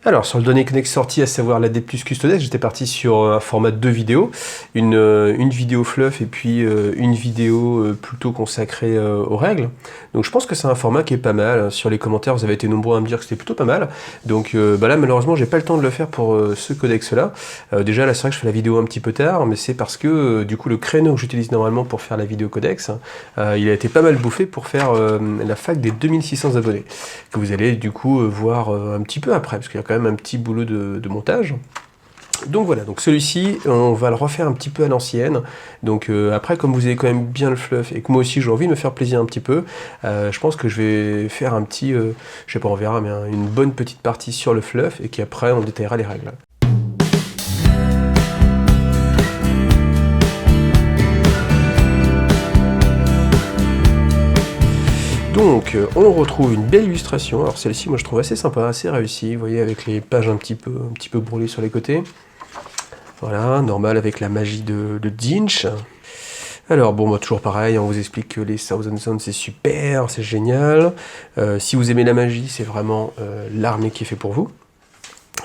Alors, sur le dernier Connect sorti, à savoir la D+ Custodex, j'étais parti sur un format de 2 vidéos. Une vidéo fluff et puis une vidéo plutôt consacrée aux règles. Donc je pense que c'est un format qui est pas mal. Sur les commentaires, vous avez été nombreux à me dire que c'était plutôt pas mal. Donc là, malheureusement, j'ai pas le temps de le faire pour ce codex-là. Déjà, là, c'est vrai que je fais la vidéo un petit peu tard, mais c'est parce que du coup, le créneau que j'utilise normalement pour faire la vidéo codex, il a été pas mal bouffé pour faire la fac des 2600 abonnés. Que vous allez du coup voir un petit peu après, parce qu'il y a quand même un petit boulot de montage. Donc voilà, donc celui-ci, on va le refaire un petit peu à l'ancienne. Donc après, comme vous avez quand même bien le fluff et que moi aussi j'ai envie de me faire plaisir un petit peu, je pense que je vais faire un petit, je sais pas, on verra, mais une bonne petite partie sur le fluff et qu'après on détaillera les règles. Donc, on retrouve une belle illustration. Alors celle-ci, moi je trouve assez sympa, assez réussie. Vous voyez, avec les pages un petit peu brûlées sur les côtés. Voilà, normal avec la magie de Tzeentch. Alors bon, moi toujours pareil, on vous explique que les Thousand Sons c'est super, c'est génial. Si vous aimez la magie, c'est vraiment l'armée qui est fait pour vous.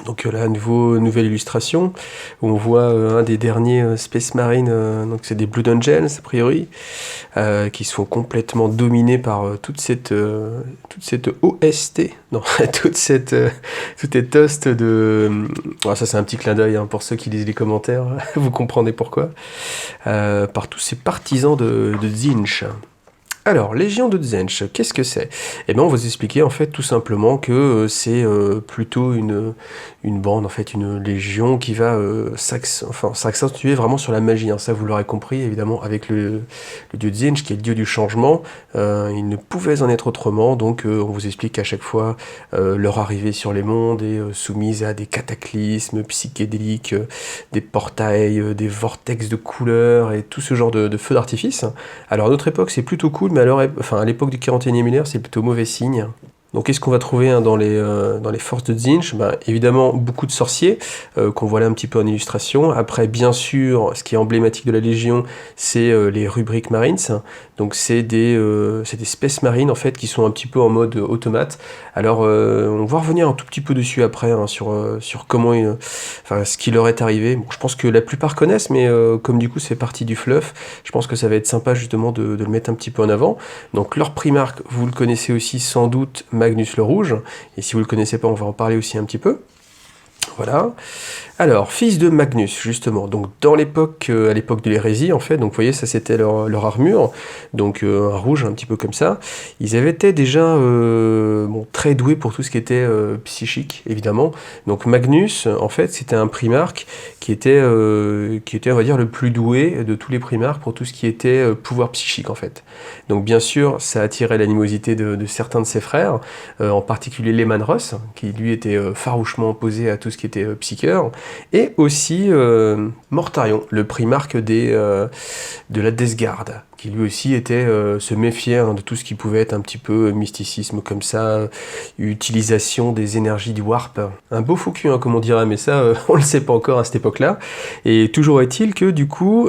Donc là, nouvelle illustration, où on voit un des derniers Space Marine, donc c'est des Blood Angels a priori, qui sont complètement dominés par toute cette OST, non, toute cette host de... Alors ça c'est un petit clin d'œil hein, pour ceux qui lisent les commentaires, vous comprendrez pourquoi, par tous ces partisans de Tzeentch. Alors, Légion de Tzeentch, qu'est-ce que c'est? Eh bien, on va vous expliquer en fait tout simplement que c'est plutôt une bande, en fait, une légion qui va s'accentuer vraiment sur la magie. Hein. Ça, vous l'aurez compris, évidemment, avec le dieu Tzeentch, qui est le dieu du changement. Il ne pouvait en être autrement, donc on vous explique à chaque fois leur arrivée sur les mondes est soumise à des cataclysmes psychédéliques, des portails, des vortex de couleurs et tout ce genre de feux d'artifice. Alors, à notre époque, c'est plutôt cool, mais alors, à l'époque du 41e millénaire, c'est plutôt mauvais signe. Donc qu'est-ce qu'on va trouver hein, dans les forces de Tzeentch? Évidemment, beaucoup de sorciers, qu'on voit là un petit peu en illustration. Après, bien sûr, ce qui est emblématique de la Légion, c'est les rubriques Marines. Donc c'est des Space Marines, en fait, qui sont un petit peu en mode automate. Alors, on va revenir un tout petit peu dessus après, hein, sur comment ce qui leur est arrivé. Bon, je pense que la plupart connaissent, mais comme du coup, c'est partie du fluff, je pense que ça va être sympa, justement, de le mettre un petit peu en avant. Donc, leur primarque, vous le connaissez aussi sans doute, Magnus le Rouge, et si vous le connaissez pas, on va en parler aussi un petit peu. Voilà. Alors, fils de Magnus, justement, donc à l'époque de l'hérésie, en fait, donc vous voyez, ça c'était leur armure, donc un rouge, un petit peu comme ça. Ils avaient été déjà très doués pour tout ce qui était psychique, évidemment. Donc Magnus, en fait, c'était un primarque qui était, on va dire, le plus doué de tous les primarques pour tout ce qui était pouvoir psychique, en fait. Donc bien sûr, ça attirait l'animosité de certains de ses frères, en particulier Leman Russ, qui lui était farouchement opposé à tout ce qui était psycheur. Et aussi Mortarion, le primarque de la Death Guard, qui lui aussi était se méfiait hein, de tout ce qui pouvait être un petit peu mysticisme comme ça, utilisation des énergies du warp. Un beau faux cul, hein, comme on dirait, mais ça, on le sait pas encore à cette époque-là. Et toujours est-il que du coup,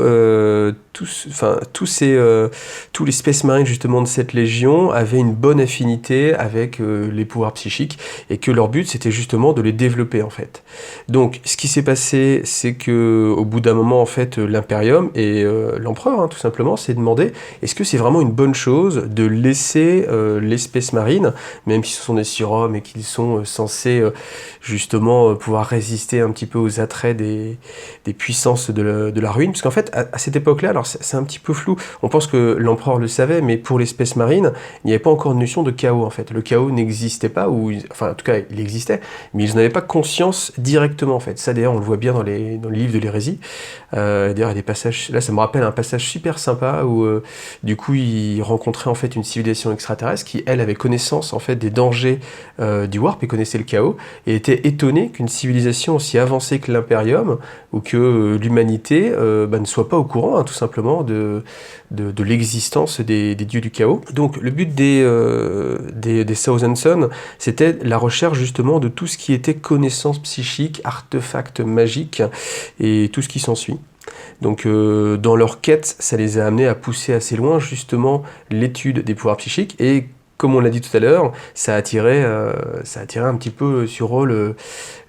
tous les Space Marines justement de cette légion avaient une bonne affinité avec les pouvoirs psychiques et que leur but c'était justement de les développer en fait. Donc ce qui s'est passé, c'est que au bout d'un moment en fait l'Imperium et l'empereur hein, tout simplement s'est demandé est-ce que c'est vraiment une bonne chose de laisser les Space Marines, même si ce sont des surhommes et qu'ils sont censés justement pouvoir résister un petit peu aux attraits des puissances de la ruine, parce qu'en fait à cette époque-là, alors c'est un petit peu flou, on pense que l'empereur le savait, mais pour les Space Marines, il n'y avait pas encore de notion de chaos en fait. Le chaos n'existait pas, enfin en tout cas il existait, mais ils n'en avaient pas conscience directement en fait. Ça d'ailleurs on le voit bien dans les livres de l'hérésie. D'ailleurs il y a des passages, là ça me rappelle un passage super sympa où du coup il rencontrait en fait une civilisation extraterrestre qui elle avait connaissance en fait des dangers du warp et connaissait le chaos et était étonnée qu'une civilisation aussi avancée que l'Imperium ou que l'humanité ne soit pas au courant hein, tout simplement de l'existence des dieux du chaos. Donc le but des Thousand Sons, c'était la recherche justement de tout ce qui était connaissance psychique, artefacts magiques et tout ce qui s'ensuit. Donc dans leur quête, ça les a amenés à pousser assez loin justement l'étude des pouvoirs psychiques et comme on l'a dit tout à l'heure, ça attirait un petit peu sur eux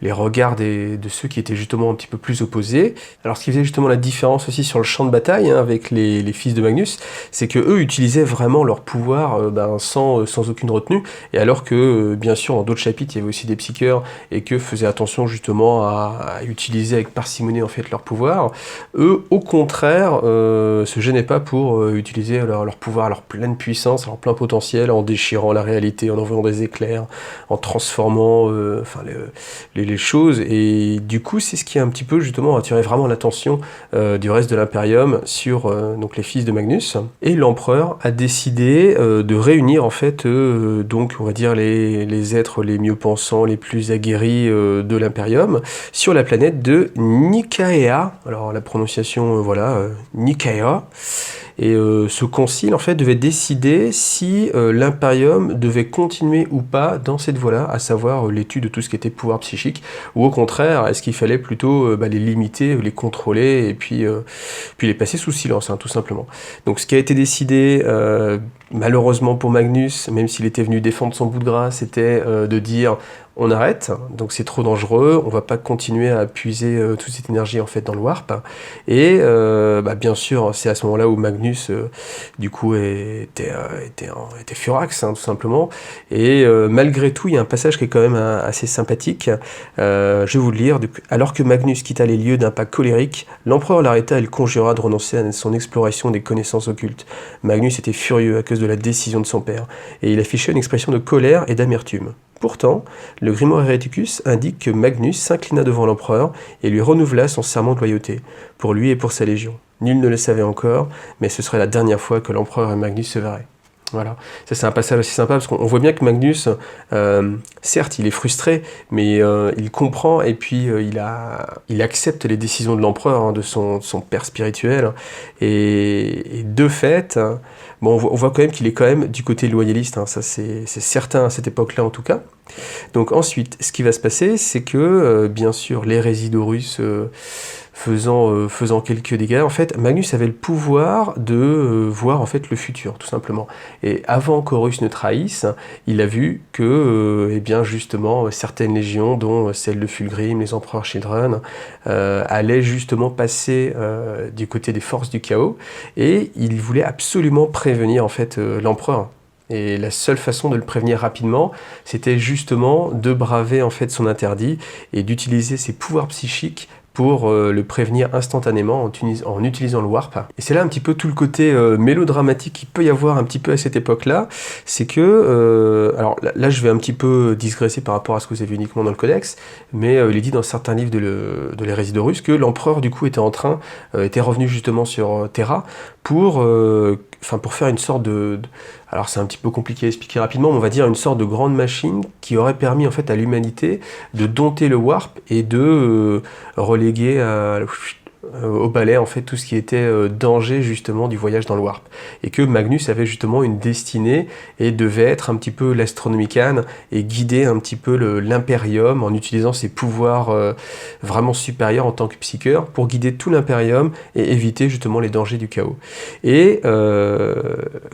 les regards de ceux qui étaient justement un petit peu plus opposés. Alors ce qui faisait justement la différence aussi sur le champ de bataille avec les fils de Magnus, c'est que eux utilisaient vraiment leur pouvoir sans aucune retenue, et alors que bien sûr dans d'autres chapitres il y avait aussi des psycheurs et que faisaient attention justement à utiliser avec parcimonie en fait leur pouvoir, eux au contraire se gênaient pas pour utiliser leur pouvoir, leur pleine puissance, leur plein potentiel, en déchirant la réalité, en envoyant des éclairs, en transformant les choses, et du coup c'est ce qui a un petit peu justement attiré vraiment l'attention du reste de l'Imperium sur donc les fils de Magnus, et l'empereur a décidé de réunir en fait donc on va dire les êtres les mieux pensants, les plus aguerris de l'Imperium sur la planète de Nikaea. Alors la prononciation Nikaea. Et ce concile en fait devait décider si l'Imperium devait continuer ou pas dans cette voie-là, à savoir l'étude de tout ce qui était pouvoir psychique, ou au contraire, est-ce qu'il fallait plutôt les limiter, les contrôler, et puis les passer sous silence, tout simplement. Donc ce qui a été décidé, malheureusement pour Magnus, même s'il était venu défendre son bout de gras, c'était de dire on arrête, donc c'est trop dangereux, on va pas continuer à puiser toute cette énergie en fait dans le warp. Et bien sûr, c'est à ce moment-là où Magnus du coup était furax, tout simplement. Et malgré tout, il y a un passage qui est quand même assez sympathique. Je vais vous le lire. Alors que Magnus quitta les lieux d'un pas colérique, l'empereur l'arrêta et le conjura de renoncer à son exploration des connaissances occultes. Magnus était furieux à cause de la décision de son père, et il affichait une expression de colère et d'amertume. Pourtant, le grimoire Hereticus indique que Magnus s'inclina devant l'empereur et lui renouvela son serment de loyauté, pour lui et pour sa légion. Nul ne le savait encore, mais ce serait la dernière fois que l'empereur et Magnus se verraient. Voilà, ça c'est un passage assez sympa, parce qu'on voit bien que Magnus, certes il est frustré, mais il comprend, et puis il accepte les décisions de l'empereur, de son père spirituel, et de fait, on voit quand même qu'il est quand même du côté loyaliste, ça c'est certain à cette époque-là en tout cas. Donc ensuite, ce qui va se passer, c'est que, bien sûr, l'hérésie d'Horus faisant quelques dégâts, en fait, Magnus avait le pouvoir de voir en fait le futur, tout simplement. Et avant qu'Horus ne trahisse, il a vu que, justement, certaines légions, dont celle de Fulgrim, les empereurs Children, allaient justement passer du côté des forces du chaos, et il voulait absolument prévenir en fait l'empereur. Et la seule façon de le prévenir rapidement, c'était justement de braver en fait son interdit et d'utiliser ses pouvoirs psychiques pour le prévenir instantanément en utilisant le warp. Et c'est là un petit peu tout le côté mélodramatique qu'il peut y avoir un petit peu à cette époque-là, c'est que, alors là je vais un petit peu digresser par rapport à ce que vous avez uniquement dans le codex, mais il est dit dans certains livres de l'hérésie d'Horus que l'empereur du coup était revenu justement sur Terra pour faire une sorte alors c'est un petit peu compliqué à expliquer rapidement, mais on va dire une sorte de grande machine qui aurait permis en fait à l'humanité de dompter le warp et de reléguer au balai en fait tout ce qui était danger justement du voyage dans le warp, et que Magnus avait justement une destinée et devait être un petit peu l'Astronomican et guider un petit peu l'Imperium en utilisant ses pouvoirs vraiment supérieurs en tant que psycheur pour guider tout l'Imperium et éviter justement les dangers du chaos. Et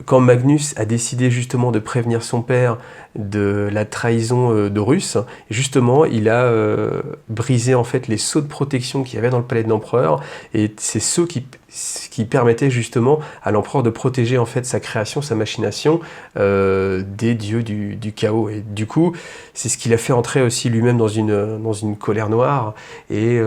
quand Magnus a décidé justement de prévenir son père de la trahison d'Horus, justement il a brisé en fait les sceaux de protection qu'il y avait dans le palais de l'empereur, et c'est ceux qui permettaient justement à l'empereur de protéger en fait sa création, sa machination des dieux du chaos. Et du coup, c'est ce qu'il a fait entrer aussi lui-même dans une colère noire, et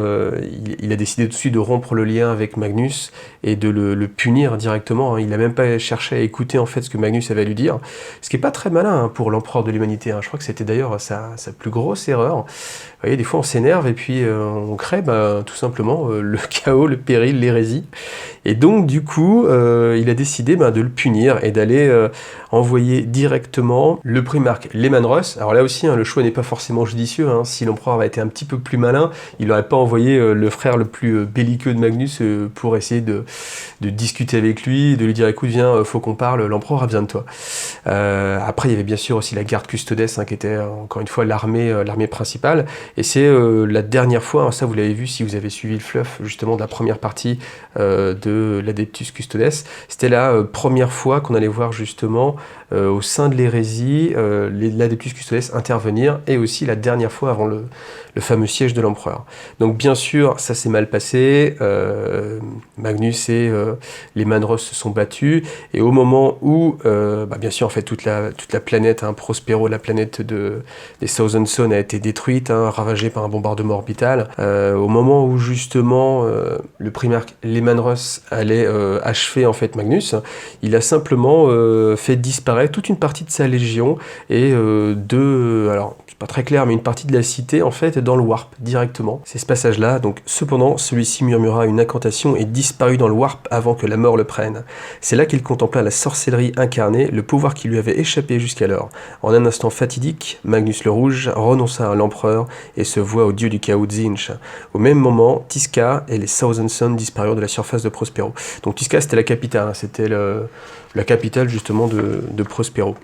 il a décidé tout de suite de rompre le lien avec Magnus et de le punir directement. Il n'a même pas cherché à écouter en fait ce que Magnus avait à lui dire, ce qui n'est pas très malin pour l'empereur de l'humanité. Je crois que c'était d'ailleurs sa plus grosse erreur. Vous voyez, des fois on s'énerve et puis on crée tout simplement le chaos, le péril, l'hérésie. Et donc du coup, il a décidé de le punir et d'aller envoyer directement le primarque Leman Russ. Alors là aussi, le choix n'est pas forcément judicieux. Si l'empereur avait été un petit peu plus malin, il n'aurait pas envoyé le frère le plus belliqueux de Magnus pour essayer de discuter avec lui, de lui dire écoute, viens, faut qu'on parle, l'empereur a besoin de toi. Après, il y avait bien sûr aussi la garde Custodes, qui était encore une fois l'armée principale. Et c'est la dernière fois, ça vous l'avez vu si vous avez suivi le fluff justement de la première partie de l'Adeptus Custodes. C'était la première fois qu'on allait voir justement au sein de l'hérésie l'Adeptus Custodes intervenir, et aussi la dernière fois avant le fameux siège de l'empereur. Donc bien sûr, ça s'est mal passé, Magnus et les Manros se sont battus, et au moment où, bien sûr, en fait, toute la planète, Prospero, la planète des Thousand Sons, a été détruite, ravagée par un bombardement orbital, au moment où justement le primarque Lemanros allait achever en fait Magnus, il a simplement fait disparaître toute une partie de sa légion, et alors c'est pas très clair, mais une partie de la cité en fait dans le warp directement. C'est ce passage-là. Donc cependant, celui-ci murmura une incantation et disparut dans le warp avant que la mort le prenne. C'est là qu'il contempla la sorcellerie incarnée, le pouvoir qui lui avait échappé jusqu'alors. En un instant fatidique, Magnus le Rouge renonça à l'empereur et se voua au dieu du chaos Tzeentch. Au même moment, Tisca et les Thousand Sons disparurent de la surface de Prospero. Donc Tisca, c'était la capitale, c'était la capitale justement de Prospero.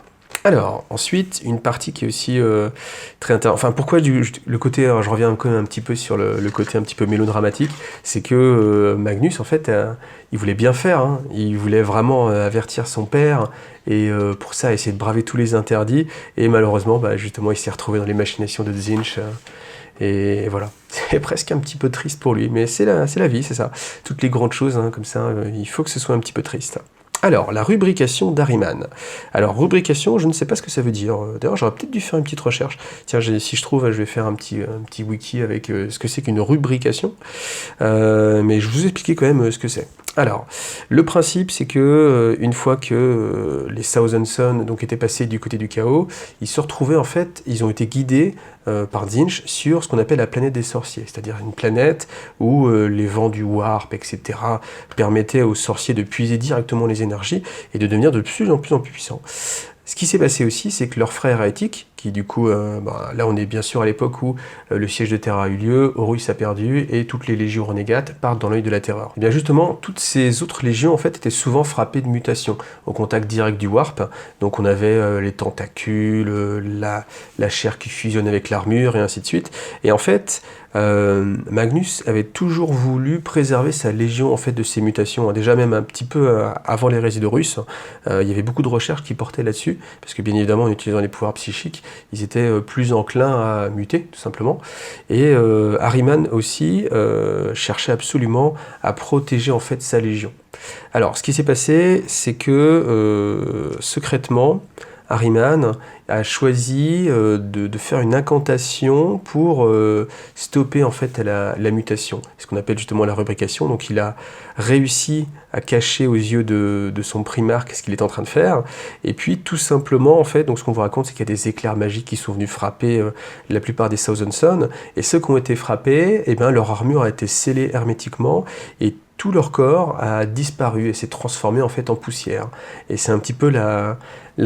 Alors, ensuite, une partie qui est aussi très intéressante. Enfin, pourquoi le côté... Alors, je reviens quand même un petit peu sur le côté un petit peu mélodramatique, c'est que Magnus, en fait, il voulait bien faire, il voulait vraiment avertir son père, et pour ça, essayer de braver tous les interdits, et malheureusement, justement, il s'est retrouvé dans les machinations de Tzeentch, et voilà. C'est presque un petit peu triste pour lui, mais c'est la vie, c'est ça. Toutes les grandes choses, comme ça, il faut que ce soit un petit peu triste. Alors, la rubrication d'Ahriman. Alors, rubrication, je ne sais pas ce que ça veut dire. D'ailleurs, j'aurais peut-être dû faire une petite recherche. Tiens, si je trouve, je vais faire un petit wiki avec ce que c'est qu'une rubrication. Mais je vais vous expliquer quand même ce que c'est. Alors, le principe, c'est que une fois que les Thousand Sons donc étaient passés du côté du chaos, ils se retrouvaient en fait, ils ont été guidés par Tzeentch sur ce qu'on appelle la planète des sorciers, c'est-à-dire une planète où les vents du warp, etc., permettaient aux sorciers de puiser directement les énergies et de devenir de plus en plus puissants. Ce qui s'est passé aussi, c'est que leur frère hérétique, qui du coup, là on est bien sûr à l'époque où le siège de Terra a eu lieu, Horus a perdu, et toutes les légions renégates partent dans l'œil de la terreur. Et bien justement, toutes ces autres légions en fait étaient souvent frappées de mutations, au contact direct du warp. Donc on avait les tentacules, la chair qui fusionne avec l'armure, et ainsi de suite. Et en fait, Magnus avait toujours voulu préserver sa légion en fait de ces mutations, déjà même un petit peu avant l'hérésie d'Horus. Il y avait beaucoup de recherches qui portaient là-dessus, parce que bien évidemment en utilisant les pouvoirs psychiques, ils étaient plus enclins à muter, tout simplement. Et Ahriman aussi cherchait absolument à protéger en fait sa légion. Alors, ce qui s'est passé, c'est que secrètement, Ahriman a choisi de faire une incantation pour stopper en fait la mutation, ce qu'on appelle justement la rubrication. Donc il a réussi à cacher aux yeux de son primarque ce qu'il est en train de faire, et puis tout simplement en fait, donc ce qu'on vous raconte, c'est qu'il y a des éclairs magiques qui sont venus frapper la plupart des Thousand Sons, et ceux qui ont été frappés, leur armure a été scellée hermétiquement, et tout leur corps a disparu et s'est transformé en fait en poussière. Et c'est un petit peu là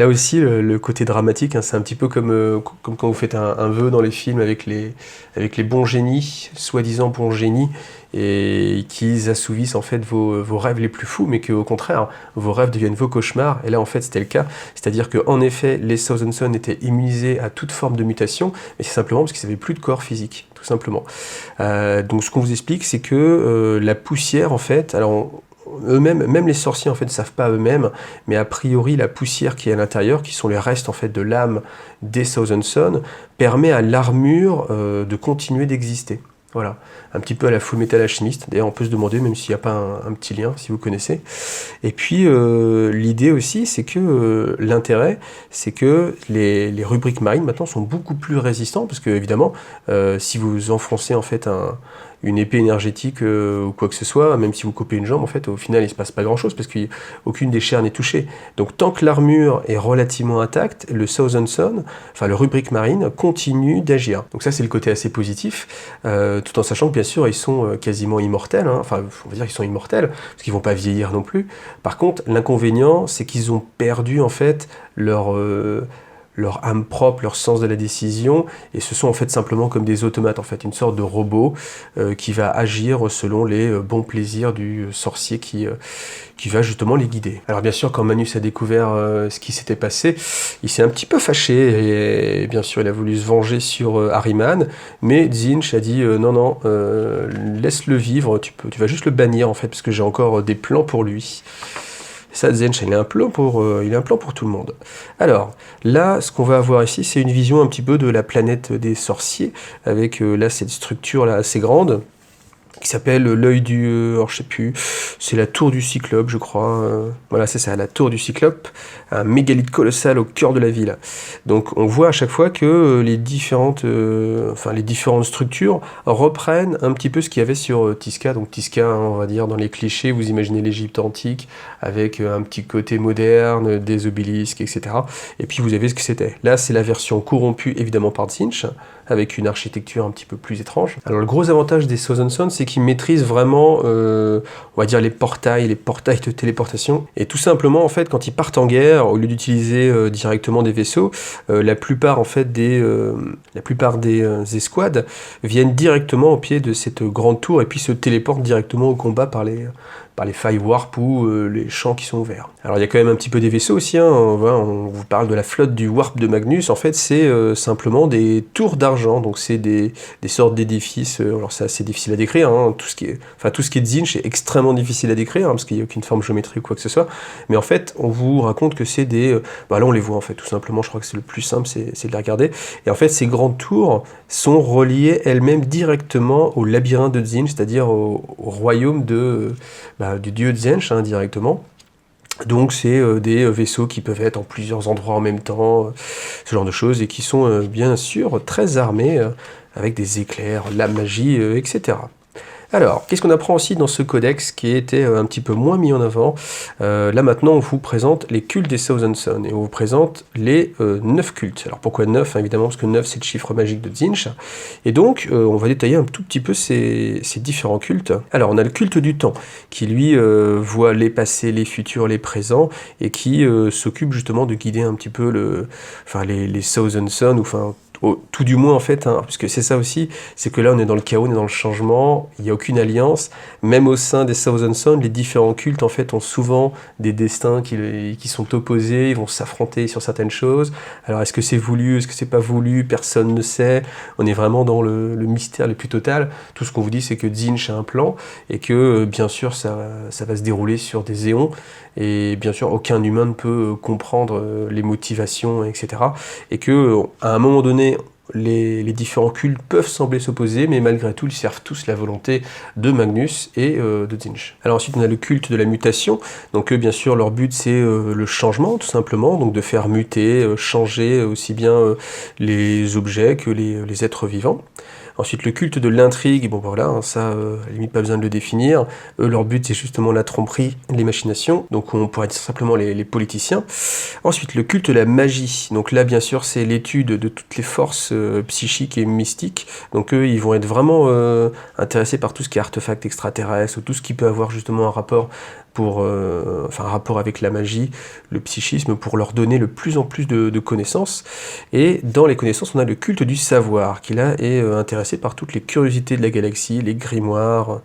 aussi le côté dramatique, c'est un petit peu comme quand vous faites un vœu dans les films avec les bons génies, soi-disant bons génies, et qui assouvissent en fait vos rêves les plus fous, mais qu'au contraire, vos rêves deviennent vos cauchemars. Et là, en fait, c'était le cas. C'est-à-dire qu'en effet, les Thousand Sons étaient immunisés à toute forme de mutation, mais c'est simplement parce qu'ils n'avaient plus de corps physique, tout simplement. Donc, ce qu'on vous explique, c'est que la poussière, en fait, alors eux-mêmes, même les sorciers en fait ne savent pas eux-mêmes, mais a priori la poussière qui est à l'intérieur, qui sont les restes en fait de l'âme des Thousand Sons, permet à l'armure de continuer d'exister. Voilà, un petit peu à la Full Metal Alchemist. D'ailleurs, on peut se demander, même s'il n'y a pas un petit lien, si vous connaissez. Et puis, l'idée aussi, c'est que l'intérêt, c'est que les rubriques marines, maintenant, sont beaucoup plus résistants, parce que, évidemment, si vous enfoncez, en fait, une épée énergétique ou quoi que ce soit, même si vous coupez une jambe, en fait, au final, il ne se passe pas grand-chose, parce qu'aucune des chairs n'est touchée. Donc, tant que l'armure est relativement intacte, le Thousand Sons, enfin, le rubrique marine, continue d'agir. Donc ça, c'est le côté assez positif, tout en sachant que, bien sûr, ils sont quasiment immortels, enfin, on va dire qu'ils sont immortels, parce qu'ils ne vont pas vieillir non plus. Par contre, l'inconvénient, c'est qu'ils ont perdu, en fait, leur leur âme propre, leur sens de la décision, et ce sont en fait simplement comme des automates, en fait, une sorte de robot qui va agir selon les bons plaisirs du sorcier qui va justement les guider. Alors bien sûr, quand Magnus a découvert ce qui s'était passé, il s'est un petit peu fâché, et bien sûr il a voulu se venger sur Ahriman, mais Tzeentch a dit non, laisse-le vivre, tu vas juste le bannir en fait, parce que j'ai encore des plans pour lui. Ça, Tzeentch, il a un plan pour tout le monde. Alors, là, ce qu'on va avoir ici, c'est une vision un petit peu de la planète des sorciers, avec là cette structure là assez grande, qui s'appelle l'œil du... alors je sais plus, c'est la tour du Cyclope, je crois. Voilà, c'est ça, la tour du Cyclope, un mégalithe colossal au cœur de la ville. Donc on voit à chaque fois que les différentes structures reprennent un petit peu ce qu'il y avait sur Tizca. Donc Tizca, hein, on va dire, dans les clichés, vous imaginez l'Égypte antique, avec un petit côté moderne, des obélisques, etc. Et puis vous avez ce que c'était. Là, c'est la version corrompue, évidemment, par Tzeentch, avec une architecture un petit peu plus étrange. Alors le gros avantage des Thousand Sons, c'est qu'ils maîtrisent vraiment, on va dire, les portails de téléportation. Et tout simplement, en fait, quand ils partent en guerre, au lieu d'utiliser directement des vaisseaux, la plupart des escouades viennent directement au pied de cette grande tour et puis se téléportent directement au combat par les failles warp ou les champs qui sont ouverts. Alors il y a quand même un petit peu des vaisseaux aussi, hein. On vous parle de la flotte du warp de Magnus, en fait c'est simplement des tours d'argent, donc c'est des sortes d'édifices, alors c'est assez difficile à décrire, hein. Tout ce qui est Tzeentch est extrêmement difficile à décrire, hein, parce qu'il n'y a aucune forme géométrique ou quoi que ce soit, mais en fait on vous raconte que c'est des... là on les voit en fait, tout simplement, je crois que c'est le plus simple, c'est de les regarder, et en fait ces grandes tours sont reliées elles-mêmes directement au labyrinthe de Tzeentch, c'est-à-dire au royaume du dieu Tzeentch, hein, directement. Donc c'est des vaisseaux qui peuvent être en plusieurs endroits en même temps, ce genre de choses, et qui sont bien sûr très armés avec des éclairs, la magie, etc. Alors, qu'est-ce qu'on apprend aussi dans ce codex qui était un petit peu moins mis en avant? Là maintenant, on vous présente les cultes des Thousand Sons, et on vous présente les 9 cultes. Alors pourquoi 9? Évidemment, parce que 9 c'est le chiffre magique de Tzeentch. Et donc, on va détailler un tout petit peu ces différents cultes. Alors, on a le culte du temps, qui lui voit les passés, les futurs, les présents, et qui s'occupe justement de guider un petit peu les Thousand Sons, ou tout du moins en fait, hein, parce que c'est ça aussi, c'est que là on est dans le chaos, on est dans le changement, il n'y a aucune alliance, même au sein des Thousand Sons, les différents cultes en fait ont souvent des destins qui sont opposés, ils vont s'affronter sur certaines choses. Alors est-ce que c'est voulu, est-ce que c'est pas voulu, personne ne sait, on est vraiment dans le mystère le plus total. Tout ce qu'on vous dit c'est que Tzeentch a un plan, et que bien sûr ça va se dérouler sur des éons, et bien sûr aucun humain ne peut comprendre les motivations, etc. Et que à un moment donné, les différents cultes peuvent sembler s'opposer, mais malgré tout, ils servent tous la volonté de Magnus et de Tzeentch. Alors ensuite, on a le culte de la mutation. Donc eux, bien sûr, leur but, c'est le changement, tout simplement, donc de faire muter, changer aussi bien les objets que les êtres vivants. Ensuite, le culte de l'intrigue, bon voilà, hein, ça, à la limite, pas besoin de le définir. Eux, leur but, c'est justement la tromperie, les machinations, donc on pourrait dire simplement les politiciens. Ensuite, le culte de la magie. Donc là, bien sûr, c'est l'étude de toutes les forces psychiques et mystiques. Donc eux, ils vont être vraiment intéressés par tout ce qui est artefact extraterrestre, ou tout ce qui peut avoir justement un rapport un rapport avec la magie, le psychisme, pour leur donner de plus en plus de connaissances. Et dans les connaissances, on a le culte du savoir, qui là est intéressé par toutes les curiosités de la galaxie, les grimoires.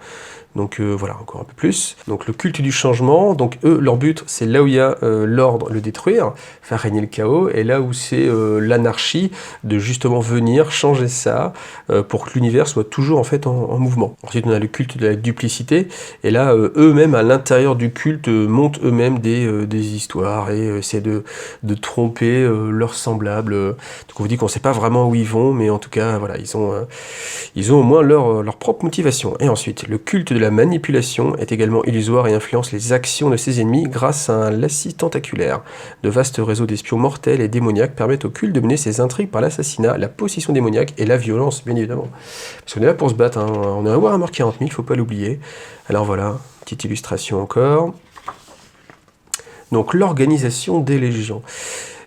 Donc voilà, encore un peu plus. Donc le culte du changement, donc eux, leur but, c'est là où il y a l'ordre, le détruire, faire régner le chaos, et là où c'est l'anarchie, de justement venir changer ça, pour que l'univers soit toujours en fait en mouvement. Ensuite, on a le culte de la duplicité, et là, eux-mêmes, à l'intérieur du culte, montent eux-mêmes des histoires, et essaient de tromper leurs semblables. Donc on vous dit qu'on ne sait pas vraiment où ils vont, mais en tout cas, voilà, ils ont au moins leur propre motivation. Et ensuite, le culte de la manipulation est également illusoire et influence les actions de ses ennemis grâce à un lacis tentaculaire. De vastes réseaux d'espions mortels et démoniaques permettent au culte de mener ses intrigues par l'assassinat, la possession démoniaque et la violence, bien évidemment. Parce qu'on est là pour se battre, hein. On est à Warhammer 40 000, faut pas l'oublier. Alors voilà, petite illustration encore. Donc l'organisation des légions.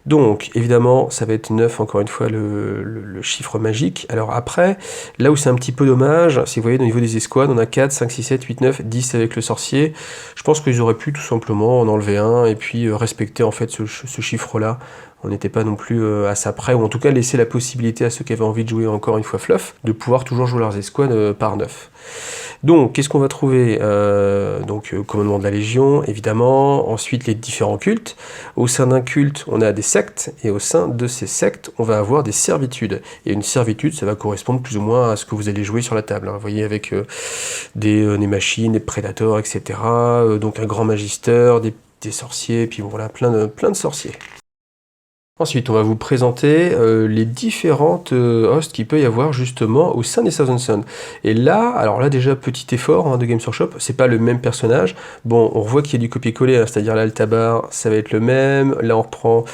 Donc, évidemment, ça va être 9, encore une fois, le chiffre magique. Alors après, là où c'est un petit peu dommage, c'est vous voyez, au niveau des escouades, on a 4, 5, 6, 7, 8, 9, 10 avec le sorcier. Je pense qu'ils auraient pu tout simplement en enlever un et puis respecter en fait ce chiffre-là. On n'était pas non plus à ça près, ou en tout cas laisser la possibilité à ceux qui avaient envie de jouer encore une fois fluff, de pouvoir toujours jouer leurs escouades par 9. Donc, qu'est-ce qu'on va trouver commandement de la Légion, évidemment. Ensuite, les différents cultes. Au sein d'un culte, on a des sectes, et au sein de ces sectes, on va avoir des servitudes. Et une servitude, ça va correspondre plus ou moins à ce que vous allez jouer sur la table. Hein. Vous voyez, avec des machines, des prédateurs, etc. Donc un grand magister, des sorciers, puis bon, voilà, plein de sorciers. Ensuite, on va vous présenter les différentes hosts qu'il peut y avoir justement au sein des Thousand Sons. Et là, alors là déjà, petit effort hein, de Games Workshop, c'est pas le même personnage. Bon, on voit qu'il y a du copier-coller, hein, c'est-à-dire là, le tabar, ça va être le même. Là, on reprend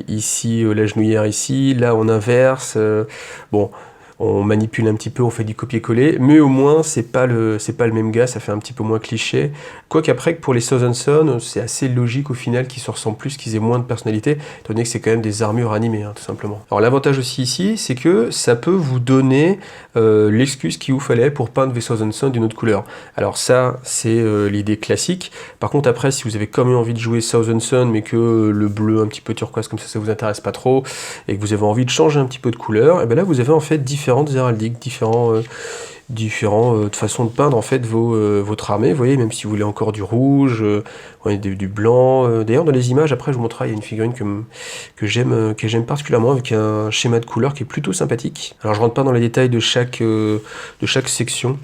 ici la genouillère ici. Là, on inverse. Bon... On manipule un petit peu, on fait du copier-coller, mais au moins c'est pas le même gars, ça fait un petit peu moins cliché. Quoique après, pour les Thousand Sons, c'est assez logique au final qu'ils se ressemblent plus, qu'ils aient moins de personnalité, étant donné que c'est quand même des armures animées, hein, tout simplement. Alors l'avantage aussi ici, c'est que ça peut vous donner l'excuse qu'il vous fallait pour peindre vos Thousand Sons d'une autre couleur. Alors ça, c'est l'idée classique. Par contre après, si vous avez quand même envie de jouer Thousand Sons, mais que le bleu un petit peu turquoise comme ça vous intéresse pas trop, et que vous avez envie de changer un petit peu de couleur, et bien là vous avez en fait différentes héraldiques, différentes façons de peindre en fait votre armée. Vous voyez, même si vous voulez encore du rouge, du blanc. D'ailleurs, dans les images, après, je vous montrerai, il y a une figurine que j'aime particulièrement avec un schéma de couleur qui est plutôt sympathique. Alors, je rentre pas dans les détails de chaque section.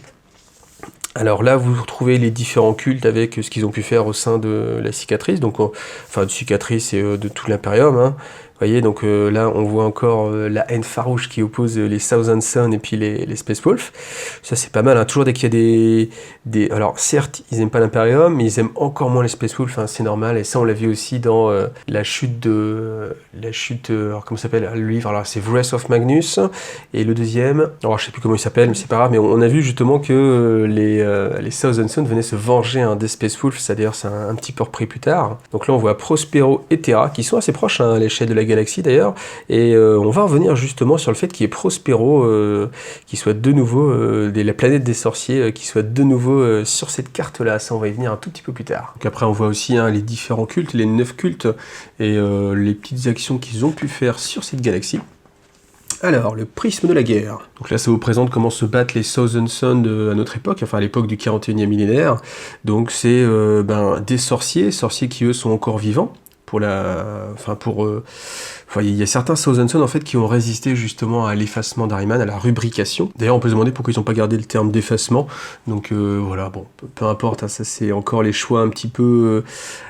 Alors là, vous retrouvez les différents cultes avec ce qu'ils ont pu faire au sein de la cicatrice, donc enfin de cicatrice et de tout l'Imperium. Hein. Vous voyez, donc là, on voit encore la haine farouche qui oppose les Thousand Sons et puis les Space Wolf. Ça, c'est pas mal. Hein. Toujours dès qu'il y a des... Alors, certes, ils aiment pas l'Imperium, mais ils aiment encore moins les Space Wolf. Hein, c'est normal. Et ça, on l'a vu aussi dans la chute... alors, comment ça s'appelle le livre? Alors, c'est Wrath of Magnus. Et le deuxième... Alors, je sais plus comment il s'appelle, mais c'est pas grave. Mais on a vu justement que les Thousand Sons venaient se venger hein, des Space Wolf. Ça, d'ailleurs, c'est un petit peu repris plus tard. Donc là, on voit Prospero et Terra, qui sont assez proches hein, à l'échelle de la galaxie d'ailleurs, et on va revenir justement sur le fait qu'il y ait Prospero qui soit de nouveau, la planète des sorciers, qui soit de nouveau sur cette carte-là. Ça, on va y venir un tout petit peu plus tard. Donc après, on voit aussi hein, les différents cultes, les 9 cultes, et les petites actions qu'ils ont pu faire sur cette galaxie. Alors, le prisme de la guerre. Donc là, ça vous présente comment se battent les Thousand Sons à notre époque, enfin à l'époque du 41e millénaire. Donc c'est des sorciers qui eux sont encore vivants. Il y a certains Thousand Sons en fait qui ont résisté justement à l'effacement d'Ahriman, à la rubrication. D'ailleurs, on peut se demander pourquoi ils n'ont pas gardé le terme d'effacement. Donc voilà, bon, peu importe, hein, ça c'est encore les choix un petit peu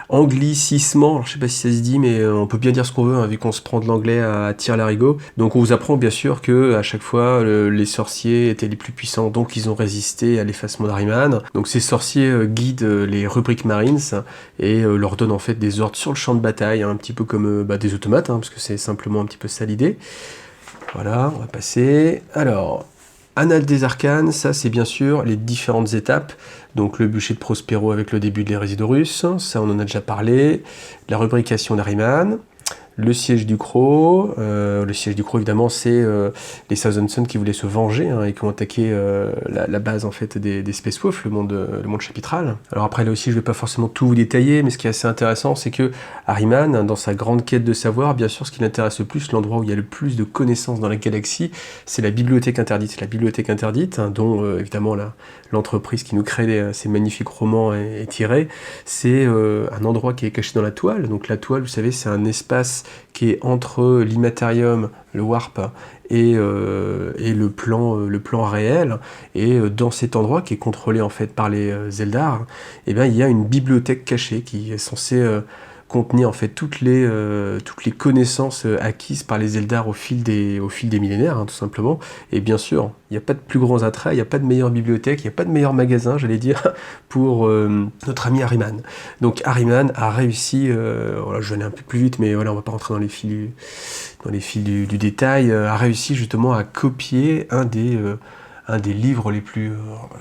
anglicismement. Alors je sais pas si ça se dit, mais on peut bien dire ce qu'on veut, hein, vu qu'on se prend de l'anglais à tire-larigot. Donc on vous apprend bien sûr que à chaque fois les sorciers étaient les plus puissants, donc ils ont résisté à l'effacement d'Ahriman. Donc ces sorciers guident les rubriques Marines et leur donnent en fait des ordres sur le champ de bataille, hein, un petit peu comme des automates, hein, parce que c'est simplement un petit peu ça l'idée. Voilà, on va passer. Alors, Annales des Arcanes, ça c'est bien sûr les différentes étapes. Donc le bûcher de Prospero avec le début de l'hérésie d'Horus, ça on en a déjà parlé. La rubrication d'Ahriman. Le siège du Croc. Le siège du Croc, évidemment, c'est les Thousand Sons qui voulaient se venger hein, et qui ont attaqué la base en fait des Space Wolf, le monde chapitral. Alors après, là aussi, je ne vais pas forcément tout vous détailler, mais ce qui est assez intéressant, c'est que Ahriman, dans sa grande quête de savoir, bien sûr, ce qui l'intéresse le plus, l'endroit où il y a le plus de connaissances dans la galaxie, c'est la bibliothèque interdite. La bibliothèque interdite, hein, dont évidemment l'entreprise qui nous crée ces magnifiques romans est tirée, c'est un endroit qui est caché dans la toile. Donc la toile, vous savez, c'est un espace qui est entre l'immatérium, le warp, et le plan réel. Et dans cet endroit qui est contrôlé en fait par les Eldar, eh bien, il y a une bibliothèque cachée qui est censée contenir en fait toutes les connaissances acquises par les Eldar au fil des millénaires, hein, tout simplement. Et bien sûr, il n'y a pas de plus grands attraits, il n'y a pas de meilleure bibliothèque, il n'y a pas de meilleur magasin, j'allais dire, pour notre ami Ahriman. Donc Ahriman a réussi, voilà, je vais aller un peu plus vite, mais voilà, on va pas rentrer dans les fils du détail, a réussi justement à copier un un des livres les plus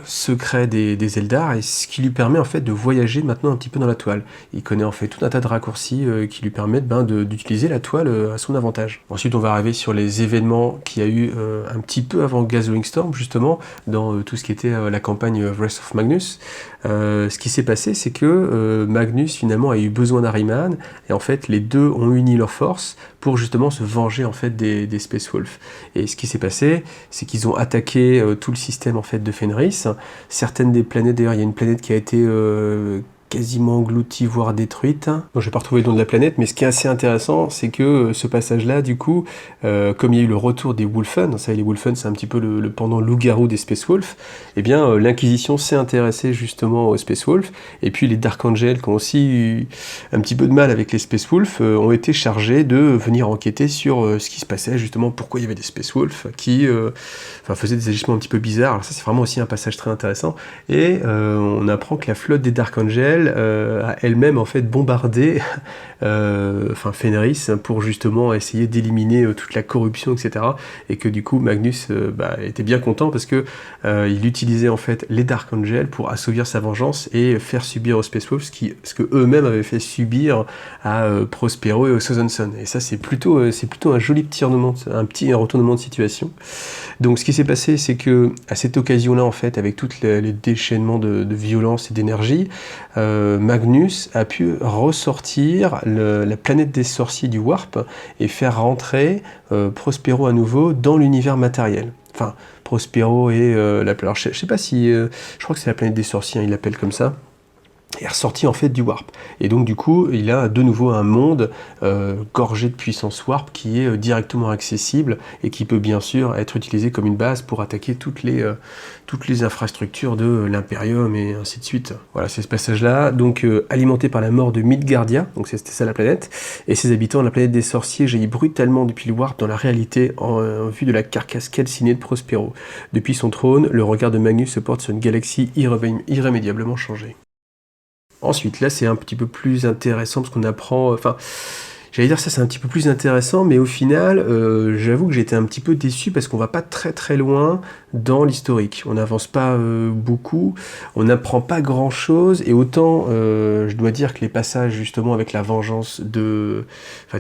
secrets des Eldar, et ce qui lui permet en fait de voyager maintenant un petit peu dans la toile. Il connaît en fait tout un tas de raccourcis qui lui permettent d'utiliser la toile à son avantage. Ensuite, on va arriver sur les événements qu'il y a eu un petit peu avant Gathering Storm, justement, dans tout ce qui était la campagne Wrath of Magnus. Ce qui s'est passé, c'est que Magnus finalement a eu besoin d'Ahriman, et en fait les deux ont uni leurs forces pour justement se venger en fait des Space Wolves. Et ce qui s'est passé, c'est qu'ils ont attaqué tout le système en fait de Fenris. Certaines des planètes, d'ailleurs, il y a une planète qui a été quasiment engloutie, voire détruite. Bon, je vais pas retrouver le nom de la planète, mais ce qui est assez intéressant, c'est que ce passage-là, du coup, comme il y a eu le retour des Wolfen, ça, les Wolfen, c'est un petit peu le pendant loup-garou des Space Wolves, eh bien, l'Inquisition s'est intéressée justement aux Space Wolves, et puis les Dark Angels, qui ont aussi eu un petit peu de mal avec les Space Wolves, ont été chargés de venir enquêter sur ce qui se passait, justement, pourquoi il y avait des Space Wolves qui faisaient des agissements un petit peu bizarres. Alors ça, c'est vraiment aussi un passage très intéressant, et on apprend que la flotte des Dark Angels a elle-même en fait bombardé Fenris pour justement essayer d'éliminer toute la corruption, etc. Et que du coup Magnus était bien content parce que il utilisait en fait les Dark Angels pour assouvir sa vengeance et faire subir aux Space Wolves ce que eux-mêmes avaient fait subir à Prospero et aux Southern Sun. Et ça c'est plutôt un joli petit retournement de situation. Donc ce qui s'est passé, c'est que à cette occasion-là, en fait, avec tous les déchaînements de violence et d'énergie, Magnus a pu ressortir la planète des sorciers du Warp et faire rentrer Prospero à nouveau dans l'univers matériel. Enfin, Prospero et alors je sais pas si... je crois que c'est la planète des sorciers, hein, il l'appelle comme ça. Est ressorti en fait du Warp. Et donc du coup, il a de nouveau un monde gorgé de puissance Warp qui est directement accessible et qui peut bien sûr être utilisé comme une base pour attaquer toutes les infrastructures de l'Imperium et ainsi de suite. Voilà, c'est ce passage-là, donc alimenté par la mort de Midgardia, donc c'était ça la planète, et ses habitants, la planète des sorciers, jaillit brutalement depuis le Warp dans la réalité en vue de la carcasse calcinée de Prospero. Depuis son trône, le regard de Magnus se porte sur une galaxie irrémédiablement changée. Ensuite, là, c'est un petit peu plus intéressant parce qu'on apprend... J'allais dire ça, c'est un petit peu plus intéressant, mais au final, j'avoue que j'étais un petit peu déçu parce qu'on va pas très très loin dans l'historique. On n'avance pas beaucoup, on n'apprend pas grand-chose, et autant, je dois dire que les passages justement avec la vengeance du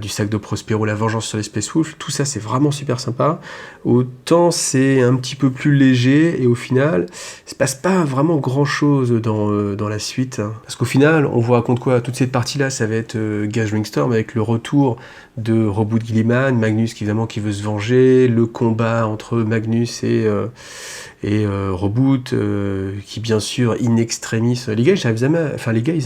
sac de Prospero, la vengeance sur les Space Wolves, tout ça c'est vraiment super sympa. Autant c'est un petit peu plus léger, et au final, il se passe pas vraiment grand-chose dans la suite. Hein. Parce qu'au final, on vous raconte quoi? Toute cette partie-là, ça va être Gathering Storm avec le retour de Roboute Guilliman, Magnus évidemment qui veut se venger, le combat entre Magnus et Roboute, qui bien sûr in extremis. Les gars, ils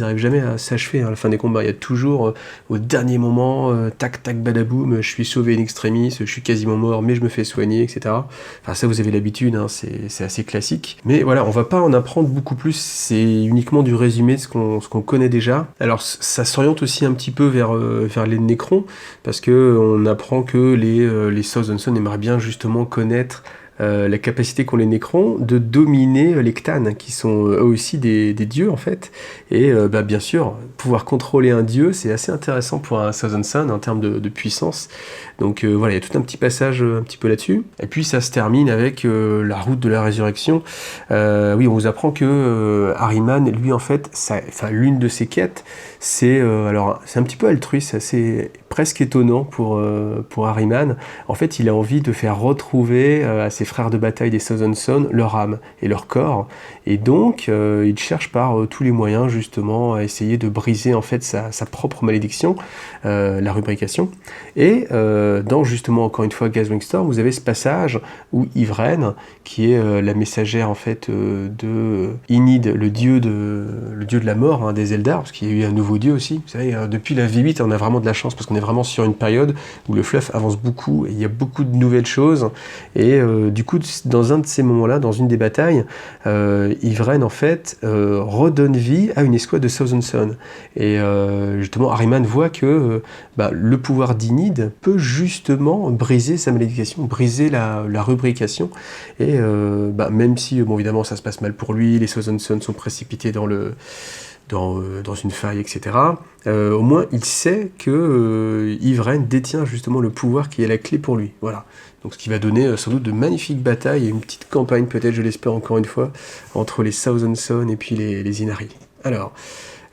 arrivent jamais à s'achever à la fin des combats. Il y a toujours au dernier moment, tac tac badaboum, je suis sauvé in extremis, je suis quasiment mort, mais je me fais soigner, etc. Enfin ça vous avez l'habitude, hein, c'est assez classique. Mais voilà, on va pas en apprendre beaucoup plus. C'est uniquement du résumé de ce qu'on connaît déjà. Alors ça s'oriente aussi un petit peu vers les Necrons, parce que on apprend que les Southern Sun aimeraient bien justement connaître la capacité qu'ont les Necrons de dominer les Cthans, qui sont eux aussi des dieux en fait, et bien sûr, pouvoir contrôler un dieu, c'est assez intéressant pour un Southern Sun en termes de puissance. Donc voilà, il y a tout un petit passage un petit peu là-dessus, et puis ça se termine avec la route de la résurrection. Oui, on vous apprend que Ahriman, lui en fait, l'une de ses quêtes, c'est un petit peu altruiste, c'est presque étonnant pour Ahriman. En fait, il a envie de faire retrouver à ses frères de bataille des Southern Sun leur âme et leur corps, et donc il cherche par tous les moyens justement à essayer de briser en fait sa propre malédiction, la rubrication. Et dans justement encore une fois Gathering Storm, vous avez ce passage où Yvraine, qui est la messagère en fait de Enid, le dieu de la mort, hein, des Eldar, parce qu'il y a eu un nouveau dieu aussi. Vous savez, depuis la V8, on a vraiment de la chance parce qu'on est vraiment sur une période où le fluff avance beaucoup et il y a beaucoup de nouvelles choses. Et du coup, dans un de ces moments-là, dans une des batailles, Yvraine en fait redonne vie à une escouade de Southern Sun. Et justement, Ahriman voit que le pouvoir d'Enid peut justement briser sa malédication, briser la rubrication. Et même si, évidemment, ça se passe mal pour lui, les Southern Sun sont précipités dans une faille, etc. Au moins, il sait que Yvraine détient justement le pouvoir qui est la clé pour lui. Voilà. Donc ce qui va donner sans doute de magnifiques batailles et une petite campagne peut-être, je l'espère encore une fois, entre les Thousand Sons et puis les Inari. Alors,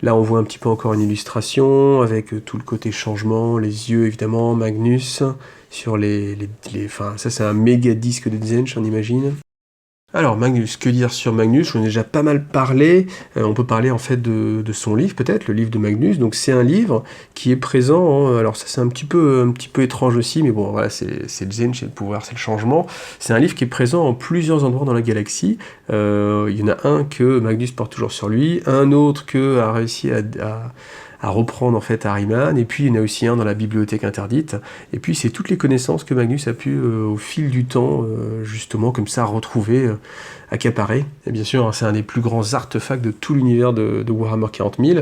là on voit un petit peu encore une illustration avec tout le côté changement, les yeux évidemment, Magnus, sur enfin ça c'est un méga disque de Tzeentch on imagine. Alors Magnus, que dire sur Magnus? J'en ai déjà pas mal parlé, on peut parler en fait de son livre peut-être, le livre de Magnus, donc c'est un livre qui est présent, hein. Alors ça c'est un petit peu étrange aussi, mais bon voilà, c'est le Tzeentch, c'est le pouvoir, c'est le changement, c'est un livre qui est présent en plusieurs endroits dans la galaxie, il y en a un que Magnus porte toujours sur lui, un autre que a réussi à reprendre en fait Ahriman, et puis il y en a aussi un dans la bibliothèque interdite, et puis c'est toutes les connaissances que Magnus a pu au fil du temps justement comme ça retrouver, accaparer, et bien sûr hein, c'est un des plus grands artefacts de tout l'univers de Warhammer 40 000.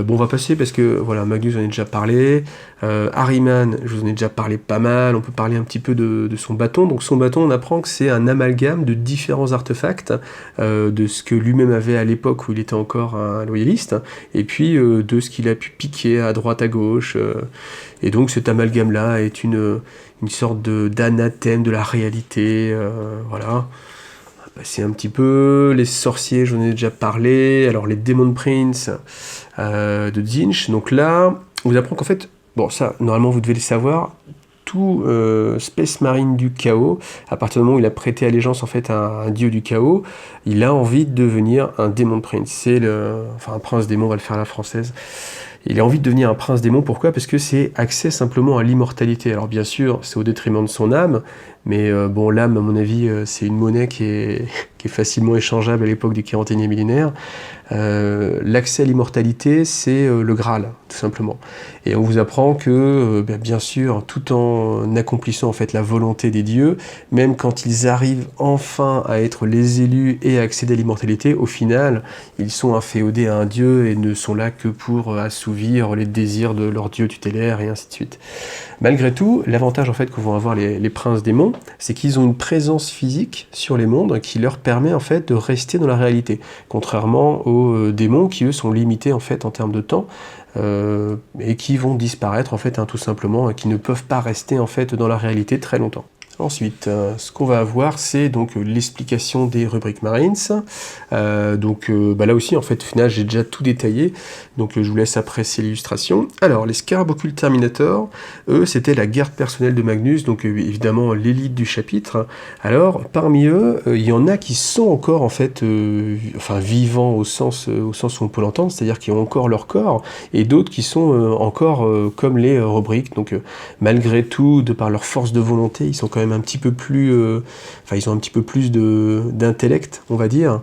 Bon on va passer parce que voilà, Magnus j'en ai déjà parlé, Ahriman je vous en ai déjà parlé pas mal, on peut parler un petit peu de son bâton. Donc son bâton on apprend que c'est un amalgame de différents artefacts, de ce que lui-même avait à l'époque où il était encore un loyaliste, et puis de ce qu'il a pu piquer à droite à gauche, et donc cet amalgame là est une sorte d'anathème de la réalité, voilà. C'est un petit peu les sorciers, j'en ai déjà parlé, alors les Demon Prince de Tzeentch. Donc là on vous apprend qu'en fait, bon ça normalement vous devez le savoir, tout Space Marine du chaos, à partir du moment où il a prêté allégeance en fait à un dieu du chaos, il a envie de devenir un Demon Prince, c'est enfin un prince démon, on va le faire à la française. Il a envie de devenir un prince démon, pourquoi? Parce que c'est accès simplement à l'immortalité. Alors bien sûr, c'est au détriment de son âme, mais bon, l'âme, à mon avis, c'est une monnaie qui est facilement échangeable à l'époque du 41e millénaire. L'accès à l'immortalité, c'est le Graal, tout simplement. Et on vous apprend que, bien sûr, tout en accomplissant en fait la volonté des dieux, même quand ils arrivent enfin à être les élus et à accéder à l'immortalité, au final, ils sont inféodés à un dieu et ne sont là que pour assouvir les désirs de leur dieu tutélaire et ainsi de suite. Malgré tout, l'avantage en fait que vont avoir les princes démons, c'est qu'ils ont une présence physique sur les mondes qui leur permet en fait de rester dans la réalité, contrairement aux démons qui eux sont limités en fait en termes de temps, et qui vont disparaître en fait tout simplement, et qui ne peuvent pas rester en fait dans la réalité très longtemps. Ensuite, ce qu'on va avoir, c'est donc l'explication des rubriques Marines. Là aussi, en fait, au final, j'ai déjà tout détaillé, donc je vous laisse apprécier l'illustration. Alors, les Scarabocule Terminator, eux, c'était la garde personnelle de Magnus, donc évidemment l'élite du chapitre. Alors, parmi eux, il y en a qui sont encore, en fait, vivants au sens où on peut l'entendre, c'est-à-dire qui ont encore leur corps, et d'autres qui sont encore comme les rubriques. Donc, malgré tout, de par leur force de volonté, ils sont quand même un petit peu plus, ils ont un petit peu plus d'intellect, on va dire,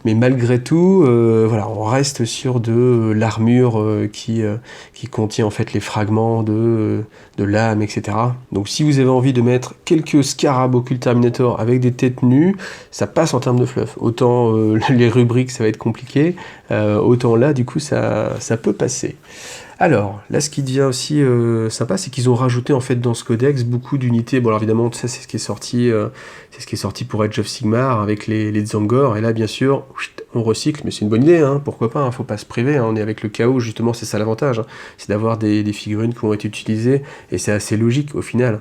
mais malgré tout, voilà, on reste sur de l'armure qui contient en fait les fragments de l'âme, etc. Donc si vous avez envie de mettre quelques Scarabocule Terminator avec des têtes nues, ça passe en termes de fluff. Autant les rubriques, ça va être compliqué, autant là, du coup, ça peut passer. Alors, là, ce qui devient aussi sympa, c'est qu'ils ont rajouté en fait dans ce codex beaucoup d'unités. Bon, alors évidemment, ça c'est ce qui est sorti pour Age of Sigmar avec les Tzaangor. Et là, bien sûr, on recycle, mais c'est une bonne idée, hein, pourquoi pas, hein, faut pas se priver. Hein, on est avec le chaos, justement, c'est ça l'avantage, hein, c'est d'avoir des figurines qui ont été utilisées, et c'est assez logique au final.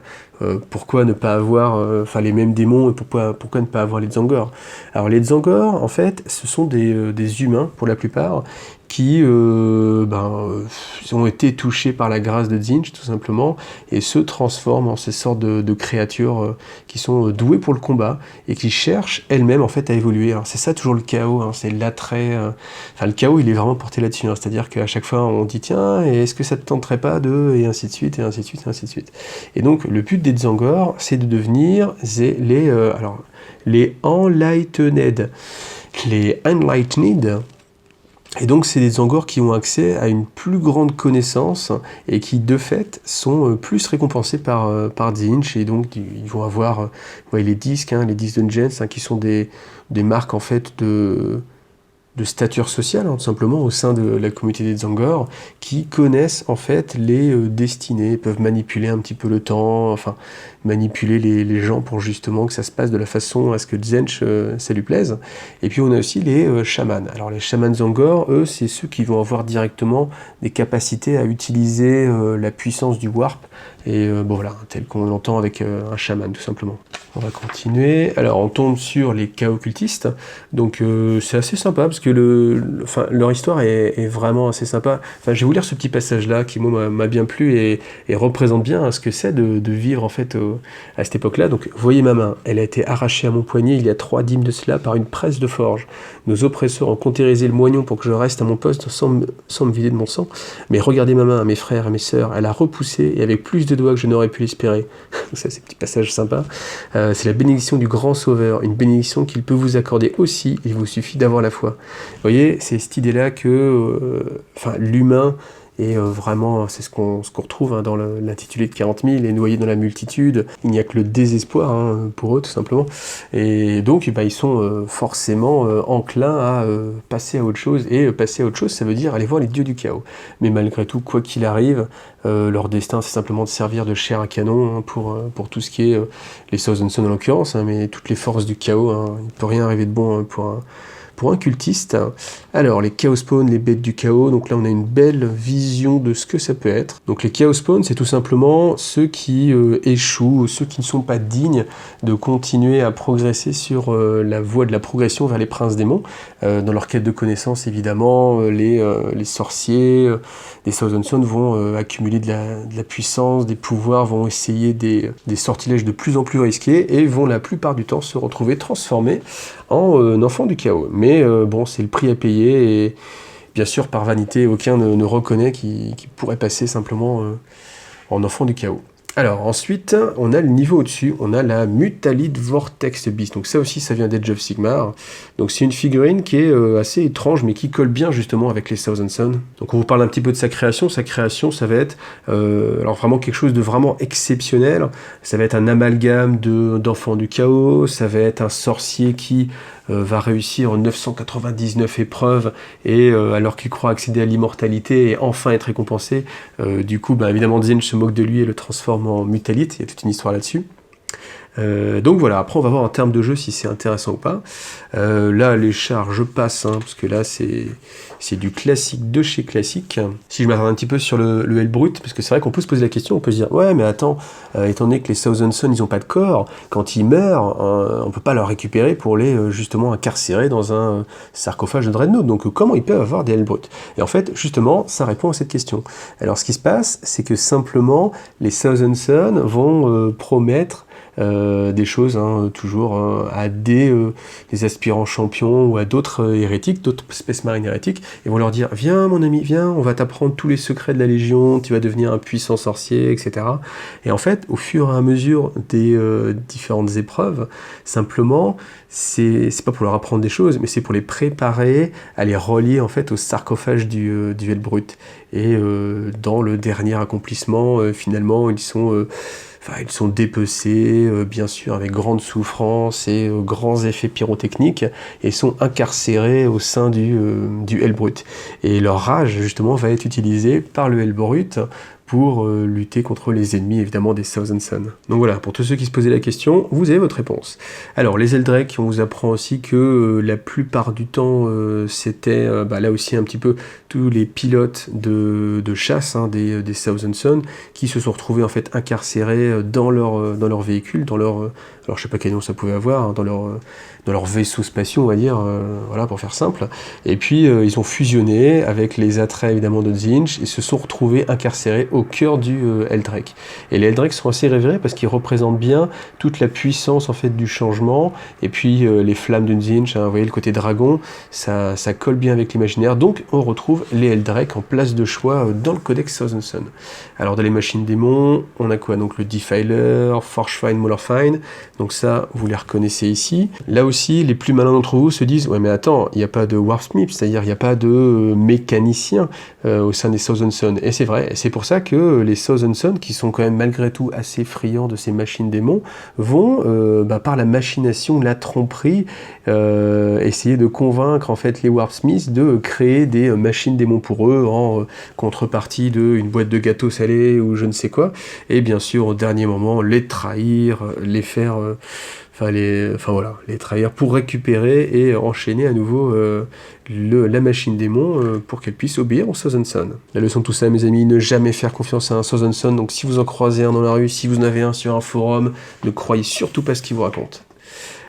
Pourquoi ne pas avoir les mêmes démons, et pourquoi ne pas avoir les Tzaangor? Alors les Tzaangor, en fait, ce sont des humains pour la plupart, qui ont été touchés par la grâce de Tzeentch, tout simplement, et se transforment en ces sortes de créatures qui sont douées pour le combat, et qui cherchent elles-mêmes en fait à évoluer. Alors c'est ça toujours le chaos, hein, c'est l'attrait... le chaos il est vraiment porté là-dessus, hein, c'est-à-dire qu'à chaque fois on dit tiens, est-ce que ça te tenterait pas de... et ainsi de suite, et ainsi de suite, et ainsi de suite. Et donc le but des Tzaangor, c'est de devenir les Enlightened. Les Enlightened, et donc c'est des Tzaangor qui ont accès à une plus grande connaissance et qui de fait sont plus récompensés par Tzeentch, et donc ils vont avoir les disques, les disques Dungeons, qui sont des marques en fait de stature sociale, tout simplement, au sein de la communauté des Tzaangor, qui connaissent en fait les destinées, peuvent manipuler un petit peu le temps, manipuler les gens pour justement que ça se passe de la façon à ce que Tzeentch ça lui plaise. Et puis on a aussi les chamans. Alors les chamans Tzaangor, eux, c'est ceux qui vont avoir directement des capacités à utiliser la puissance du warp, et bon voilà, tel qu'on l'entend avec un chaman tout simplement. On va continuer. Alors on tombe sur les chaos cultistes, donc c'est assez sympa parce que enfin, leur histoire est vraiment assez sympa. Enfin, je vais vous lire ce petit passage là qui moi m'a bien plu et représente bien ce que c'est de vivre en fait à cette époque là. Donc voyez ma main, elle a été arrachée à mon poignet il y a 3 dîmes de cela par une presse de forge. Nos oppresseurs ont cautérisé le moignon pour que je reste à mon poste sans me vider de mon sang. Mais regardez ma main, mes frères et mes sœurs, elle a repoussé et avec plus de doigts que je n'aurais pu l'espérer. Ça, c'est un petit passage sympa. C'est la bénédiction du grand sauveur, une bénédiction qu'il peut vous accorder aussi, il vous suffit d'avoir la foi. Vous voyez, c'est cette idée-là que l'humain et vraiment, c'est ce qu'on retrouve hein, dans l'intitulé de 40 000, les noyés dans la multitude. Il n'y a que le désespoir hein, pour eux, tout simplement. Et donc, ils sont forcément enclins à passer à autre chose. Et passer à autre chose, ça veut dire aller voir les dieux du chaos. Mais malgré tout, quoi qu'il arrive, leur destin, c'est simplement de servir de chair à canon hein, pour tout ce qui est les Thousand Sons en l'occurrence, hein, mais toutes les forces du chaos. Hein, il ne peut rien arriver de bon hein, pour un cultiste. Alors, les Chaos Spawn, les bêtes du chaos, donc là on a une belle vision de ce que ça peut être. Donc les Chaos Spawn, c'est tout simplement ceux qui échouent, ceux qui ne sont pas dignes de continuer à progresser sur la voie de la progression vers les princes démons. Dans leur quête de connaissances, évidemment, les sorciers, les Thousand Sons vont accumuler de la puissance, des pouvoirs, vont essayer des sortilèges de plus en plus risqués et vont la plupart du temps se retrouver transformés en enfants du chaos. Mais bon, c'est le prix à payer et bien sûr, par vanité, aucun ne reconnaît qu'il pourrait passer simplement en enfant du chaos. Alors ensuite, on a le niveau au-dessus, on a la Mutalid Vortex Beast. Donc ça aussi, ça vient d'Age of Sigmar. Donc c'est une figurine qui est assez étrange, mais qui colle bien justement avec les Thousand Sons. Donc on vous parle un petit peu de sa création. Sa création, ça va être alors vraiment quelque chose de vraiment exceptionnel. Ça va être un amalgame d'enfants du chaos. Ça va être un sorcier qui va réussir 999 épreuves et alors qu'il croit accéder à l'immortalité et enfin être récompensé, du coup évidemment Tzeentch se moque de lui et le transforme en Mutalith. Il y a toute une histoire là-dessus. Donc voilà, après on va voir en termes de jeu si c'est intéressant ou pas. Là les chars je passe hein, parce que là c'est du classique de chez classique. Si je m'attarde un petit peu sur le Hellbrut, parce que c'est vrai qu'on peut se poser la question, on peut se dire ouais mais attends, étant donné que les Thousand Sons ils ont pas de corps, quand ils meurent on peut pas leur récupérer pour les justement incarcérer dans un sarcophage de Dreadnought, donc comment ils peuvent avoir des Hellbrut? Et en fait justement ça répond à cette question. Alors ce qui se passe c'est que simplement les Thousand Sons vont promettre des choses hein, toujours à des aspirants champions ou à d'autres hérétiques, d'autres Space Marines hérétiques, et vont leur dire viens mon ami, viens, on va t'apprendre tous les secrets de la Légion, tu vas devenir un puissant sorcier, etc. Et en fait, au fur et à mesure des différentes épreuves, simplement, c'est pas pour leur apprendre des choses, mais c'est pour les préparer à les relier en fait au sarcophage du Hellbrut. Et dans le dernier accomplissement, finalement, ils sont dépecés, bien sûr, avec grande souffrance et grands effets pyrotechniques, et sont incarcérés au sein du Hellbrut. Et leur rage, justement, va être utilisée par le Hellbrut pour lutter contre les ennemis, évidemment, des Thousand Sons. Donc voilà, pour tous ceux qui se posaient la question, vous avez votre réponse. Alors, les Eldrake, on vous apprend aussi que la plupart du temps, c'était là aussi un petit peu tous les pilotes de chasse hein, des Thousand Sons qui se sont retrouvés en fait incarcérés dans leur véhicule, alors je sais pas quel nom ça pouvait avoir, hein, dans leur vaisseau spatiaux, on va dire, voilà, pour faire simple. Et puis, ils ont fusionné avec les attraits, évidemment, de Tzeentch et se sont retrouvés incarcérés au cœur du Eldrake. Et les Eldrake sont assez révérés parce qu'ils représentent bien toute la puissance, en fait, du changement. Et puis, les flammes de Tzeentch, hein, vous voyez, le côté dragon, ça colle bien avec l'imaginaire. Donc, on retrouve les Eldrake en place de choix dans le codex Thousand Sons. Alors, dans les machines démons, on a quoi? Donc, le Defiler, Forgefine, Maulerfine. Donc ça, vous les reconnaissez ici. Là aussi, les plus malins d'entre vous se disent « Ouais, mais attends, il n'y a pas de Warpsmith, c'est-à-dire il n'y a pas de mécanicien au sein des Thousand Sons. » Et c'est vrai, c'est pour ça que les Thousand Sons, qui sont quand même malgré tout assez friands de ces machines démons, vont, par la machination, la tromperie, essayer de convaincre en fait les Warpsmiths de créer des machines démons pour eux en contrepartie d'une boîte de gâteaux salés ou je ne sais quoi. Et bien sûr, au dernier moment, les trahir, les faire enfin voilà, les travailleurs pour récupérer et enchaîner à nouveau la machine démon pour qu'elle puisse obéir au Thousand Sun. La leçon de tout ça, mes amis, ne jamais faire confiance à un Thousand Sun. Donc si vous en croisez un dans la rue, si vous en avez un sur un forum, ne croyez surtout pas ce qu'il vous raconte.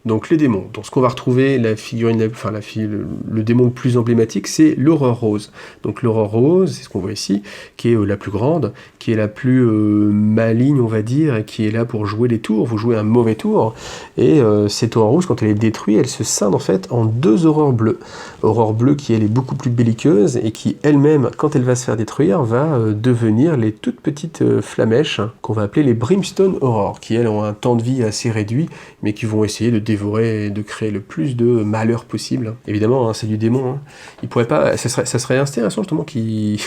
Donc les démons. Donc ce qu'on va retrouver, la figurine, le démon le plus emblématique, c'est l'horreur rose. Donc l'horreur rose, c'est ce qu'on voit ici, qui est la plus grande, qui est la plus maligne, on va dire, et qui est là pour jouer les tours. Vous jouez un mauvais tour, et cette horreur rose, quand elle est détruite, elle se scinde en fait en 2 horreurs bleues. Horreur bleue qui elle est beaucoup plus belliqueuse et qui elle-même, quand elle va se faire détruire, va devenir les toutes petites flamèches qu'on va appeler les Brimstone Horror, qui elles ont un temps de vie assez réduit, mais qui vont essayer de dévorer et de créer le plus de malheur possible. Évidemment, hein, c'est du démon. Hein. Il pourrait pas, ça serait intéressant justement qu'ils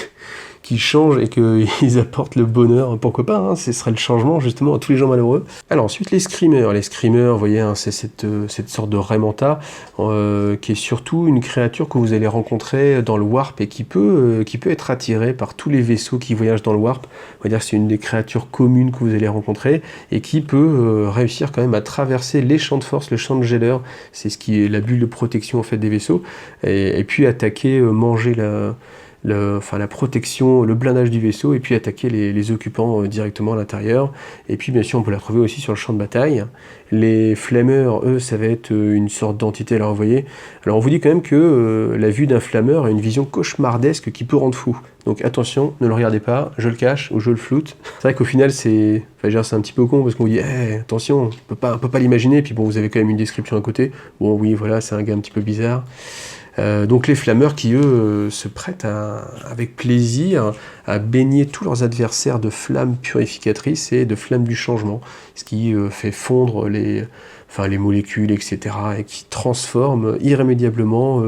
changent et qu'ils apportent le bonheur. Pourquoi pas, hein, ce serait le changement justement à tous les gens malheureux. Alors ensuite, les screamers. Les screamers, vous voyez, hein, c'est cette sorte de Raimanta qui est surtout une créature que vous allez rencontrer dans le warp et qui peut être attirée par tous les vaisseaux qui voyagent dans le warp. On va dire que c'est une des créatures communes que vous allez rencontrer et qui peut réussir quand même à traverser les champs de force, le champ de Geller, c'est ce qui est la bulle de protection en fait des vaisseaux, et puis attaquer, manger la protection, le blindage du vaisseau, et puis attaquer les occupants directement à l'intérieur. Et puis bien sûr on peut la trouver aussi sur le champ de bataille. Les flammeurs, eux, ça va être une sorte d'entité à leur envoyer. Alors on vous dit quand même que la vue d'un flammeur a une vision cauchemardesque qui peut rendre fou. Donc attention, ne le regardez pas, je le cache ou je le floute. C'est vrai qu'au final c'est un petit peu con parce qu'on vous dit attention, on peut pas l'imaginer, puis bon vous avez quand même une description à côté. Bon oui voilà, c'est un gars un petit peu bizarre. Donc les flammeurs qui, eux, se prêtent avec plaisir à baigner tous leurs adversaires de flammes purificatrices et de flammes du changement, ce qui fait fondre les molécules, etc., et qui transforme irrémédiablement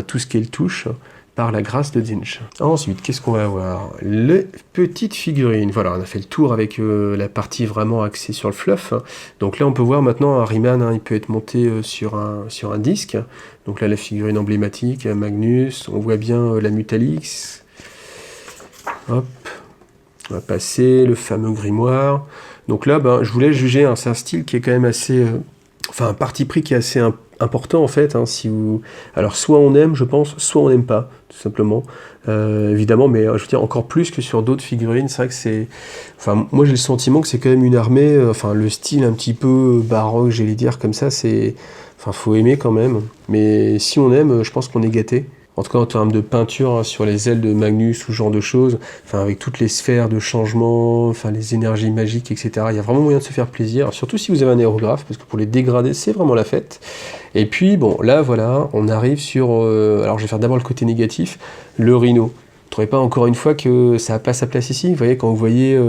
tout ce qu'elles touchent par la grâce de Tzeentch. Ensuite, qu'est-ce qu'on va avoir? Les petites figurines. Voilà, on a fait le tour avec la partie vraiment axée sur le fluff. Donc là, on peut voir maintenant un Riemann, hein, il peut être monté sur un disque. Donc là, la figurine emblématique, Magnus, on voit bien la Mutalix. Hop, on va passer, le fameux grimoire. Donc là, je voulais juger, hein, c'est un style qui est quand même assez... un parti pris qui est assez important en fait, hein, alors soit on aime, je pense, soit on n'aime pas, tout simplement, évidemment, mais je veux dire encore plus que sur d'autres figurines, c'est vrai que moi j'ai le sentiment que c'est quand même une armée, le style un petit peu baroque, j'allais dire comme ça, faut aimer quand même, mais si on aime, je pense qu'on est gâté. En tout cas en termes de peinture, hein, sur les ailes de Magnus ou ce genre de choses, avec toutes les sphères de changement, les énergies magiques, etc. Il y a vraiment moyen de se faire plaisir, surtout si vous avez un aérographe, parce que pour les dégrader, c'est vraiment la fête. Et puis, bon, là, voilà, on arrive sur... alors, je vais faire d'abord le côté négatif, le Rhino. Vous ne trouvez pas, encore une fois, que ça n'a pas sa place ici? Vous voyez, quand vous voyez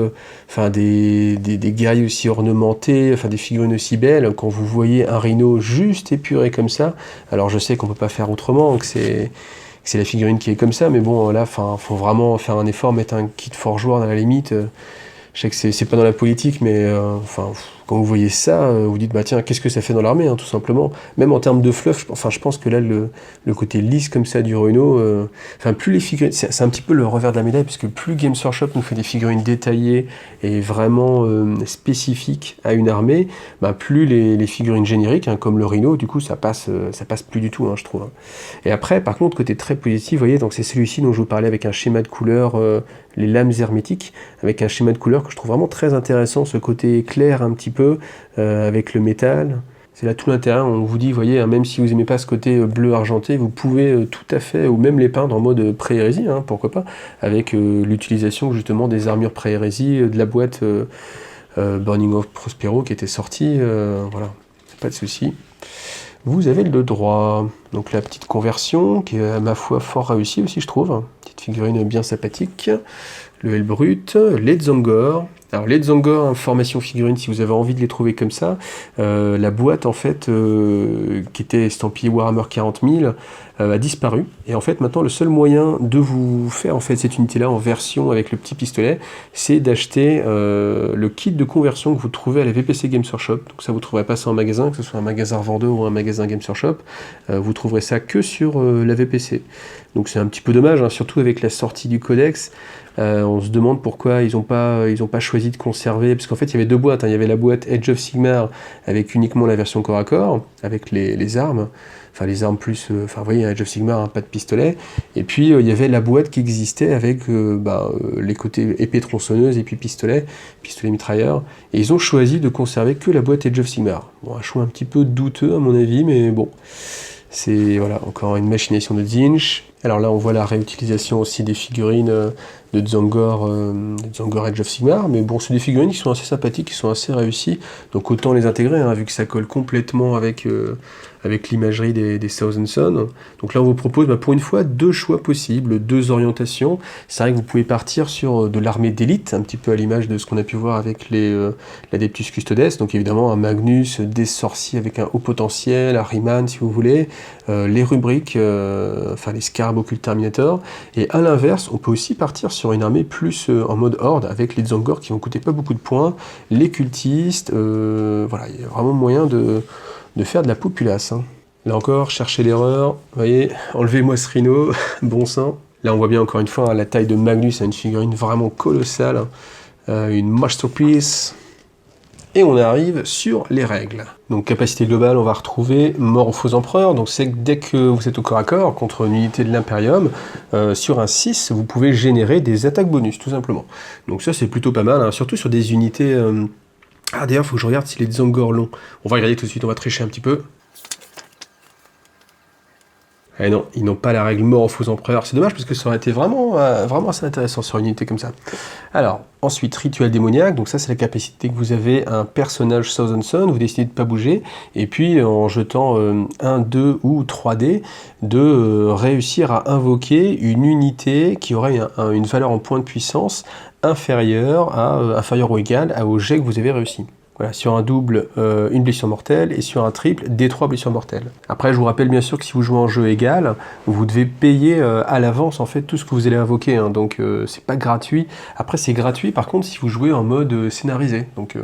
des guerriers aussi ornementés, des figurines aussi belles, quand vous voyez un Rhino juste épuré comme ça, alors je sais qu'on ne peut pas faire autrement, que c'est la figurine qui est comme ça, mais bon, là, faut vraiment faire un effort, mettre un kit forgeoir à la limite. Je sais que c'est pas dans la politique, mais quand vous voyez ça, vous dites, tiens, qu'est-ce que ça fait dans l'armée, hein, tout simplement. Même en termes de fluff, je pense que là, le côté lisse comme ça du Rhino, plus les figurines, c'est un petit peu le revers de la médaille, parce que plus Games Workshop nous fait des figurines détaillées et vraiment spécifiques à une armée, plus les figurines génériques, hein, comme le Rhino, du coup, ça passe plus du tout, hein, je trouve. Hein. Et après, par contre, côté très positif, vous voyez, donc c'est celui-ci dont je vous parlais avec un schéma de couleur, les lames hermétiques, avec un schéma de couleur que je trouve vraiment très intéressant, ce côté clair un petit peu, avec le métal. C'est là tout l'intérêt, on vous dit, vous voyez, hein, même si vous n'aimez pas ce côté bleu argenté, vous pouvez tout à fait, ou même les peindre en mode pré-hérésie, hein, pourquoi pas, avec l'utilisation justement des armures pré-hérésie, de la boîte Burning of Prospero qui était sortie, voilà, pas de souci. Vous avez le droit. Donc la petite conversion, qui est à ma foi fort réussie aussi, je trouve. Petite figurine bien sympathique. Le Hellbrut, les Zangor. Alors les Zangor, formation figurine, si vous avez envie de les trouver comme ça. La boîte, en fait, qui était estampillée Warhammer 40 000, a disparu. Et en fait, maintenant, le seul moyen de vous faire en fait cette unité-là en version avec le petit pistolet, c'est d'acheter le kit de conversion que vous trouvez à la VPC Games Workshop. Donc ça, vous ne trouverez pas ça en magasin, que ce soit un magasin revendeur ou un magasin Games Workshop. Vous trouverez ça que sur la VPC. Donc c'est un petit peu dommage, hein, surtout avec la sortie du codex. On se demande pourquoi ils n'ont pas choisi de conserver, parce qu'en fait il y avait deux boîtes, hein. Il y avait la boîte Age of Sigmar avec uniquement la version corps à corps, avec les armes, enfin les armes plus, vous voyez, Age of Sigmar, hein, pas de pistolet, et puis il y avait la boîte qui existait avec les côtés épée tronçonneuse et puis pistolet mitrailleur, et ils ont choisi de conserver que la boîte Age of Sigmar. Bon, un choix un petit peu douteux à mon avis, mais bon. C'est voilà, encore une machination de Zinch. Alors là, on voit la réutilisation aussi des figurines de Tzaangor Age of Sigmar. Mais bon, c'est des figurines qui sont assez sympathiques, qui sont assez réussies. Donc autant les intégrer, hein, vu que ça colle complètement avec l'imagerie des Thousand Sons. Donc là, on vous propose pour une fois deux choix possibles, deux orientations. C'est vrai que vous pouvez partir sur de l'armée d'élite, un petit peu à l'image de ce qu'on a pu voir avec l'Adeptus Custodes. Donc évidemment, un Magnus, des sorciers avec un haut potentiel, un Riemann si vous voulez, les rubriques, les Scarab Occult Terminator. Et à l'inverse, on peut aussi partir sur une armée plus en mode horde, avec les Tzaangor qui vont coûter pas beaucoup de points, les cultistes, voilà, il y a vraiment moyen de faire de la populace. Hein. Là encore, cherchez l'erreur, vous voyez, enlevez-moi ce rhino, bon sang. Là on voit bien encore une fois, hein, la taille de Magnus, une figurine vraiment colossale, une masterpiece. Et on arrive sur les règles. Donc capacité globale, on va retrouver mort aux faux empereurs. Donc c'est que dès que vous êtes au corps à corps contre une unité de l'Imperium, sur un 6, vous pouvez générer des attaques bonus, tout simplement. Donc ça c'est plutôt pas mal, hein, surtout sur des unités... Ah d'ailleurs, il faut que je regarde si les Tzaangor longs. On va regarder tout de suite, on va tricher un petit peu. Eh non, ils n'ont pas la règle mort aux faux empereurs. C'est dommage parce que ça aurait été vraiment assez intéressant sur une unité comme ça. Alors, ensuite, rituel démoniaque. Donc ça, c'est la capacité que vous avez un personnage Thousand Sons. Vous décidez de ne pas bouger. Et puis, en jetant 1, 2 ou 3 dés, de réussir à invoquer une unité qui aurait une valeur en points de puissance inférieure ou égale au jet que vous avez réussi. Voilà, sur un double, une blessure mortelle, et sur un triple, des 3 blessures mortelles. Après, je vous rappelle bien sûr que si vous jouez en jeu égal, vous devez payer à l'avance en fait tout ce que vous allez invoquer, hein, donc c'est pas gratuit. Après, c'est gratuit par contre si vous jouez en mode scénarisé, donc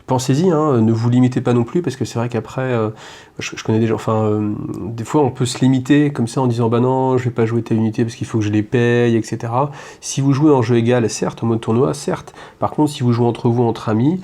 pensez-y, hein, ne vous limitez pas non plus, parce que c'est vrai qu'après, je connais des gens, des fois on peut se limiter comme ça en disant bah non, je vais pas jouer telle unité parce qu'il faut que je les paye, etc. Si vous jouez en jeu égal, certes, en mode tournoi, certes. Par contre, si vous jouez entre vous, entre amis,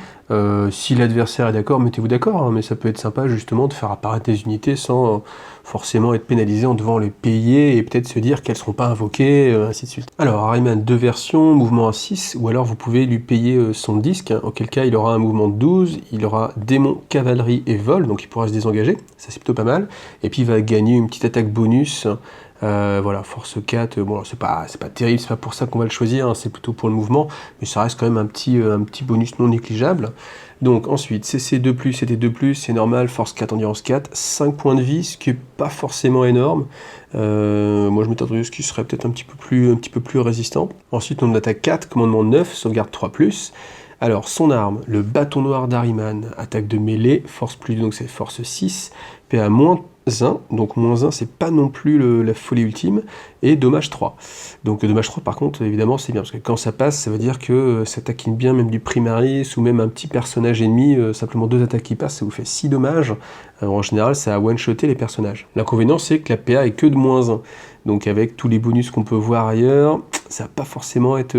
si l'adversaire est d'accord, mettez-vous d'accord, hein, mais ça peut être sympa justement de faire apparaître des unités sans forcément être pénalisé en devant les payer et peut-être se dire qu'elles ne seront pas invoquées, ainsi de suite. Alors, Harryman, 2 versions, mouvement à 6, ou alors vous pouvez lui payer son disque, hein, auquel cas il aura un mouvement de 12, il aura démon, cavalerie et vol, donc il pourra se désengager, ça c'est plutôt pas mal, et puis il va gagner une petite attaque bonus. Voilà, force 4, bon c'est pas terrible, c'est pas pour ça qu'on va le choisir, hein, c'est plutôt pour le mouvement, mais ça reste quand même un petit bonus non négligeable. Donc ensuite, CC 2+, c'était 2+, c'est normal, force 4, endurance 4, 5 points de vie, ce qui est pas forcément énorme. Moi je m'attendais à ce qui serait peut-être un petit peu plus résistant. Ensuite, nombre d'attaque 4, commandement 9, sauvegarde 3+. Alors, son arme, le bâton noir d'Harryman, attaque de mêlée, force plus, donc c'est force 6, PA -1, donc -1 c'est pas non plus la folie ultime, et dommage 3. Donc dommage 3 par contre, évidemment c'est bien, parce que quand ça passe, ça veut dire que ça taquine bien même du primaris, ou même un petit personnage ennemi, simplement 2 attaques qui passent, ça vous fait 6 dommages. En général, ça a one-shoté les personnages. L'inconvénient, c'est que la PA est que de -1. Donc avec tous les bonus qu'on peut voir ailleurs, ça va pas forcément être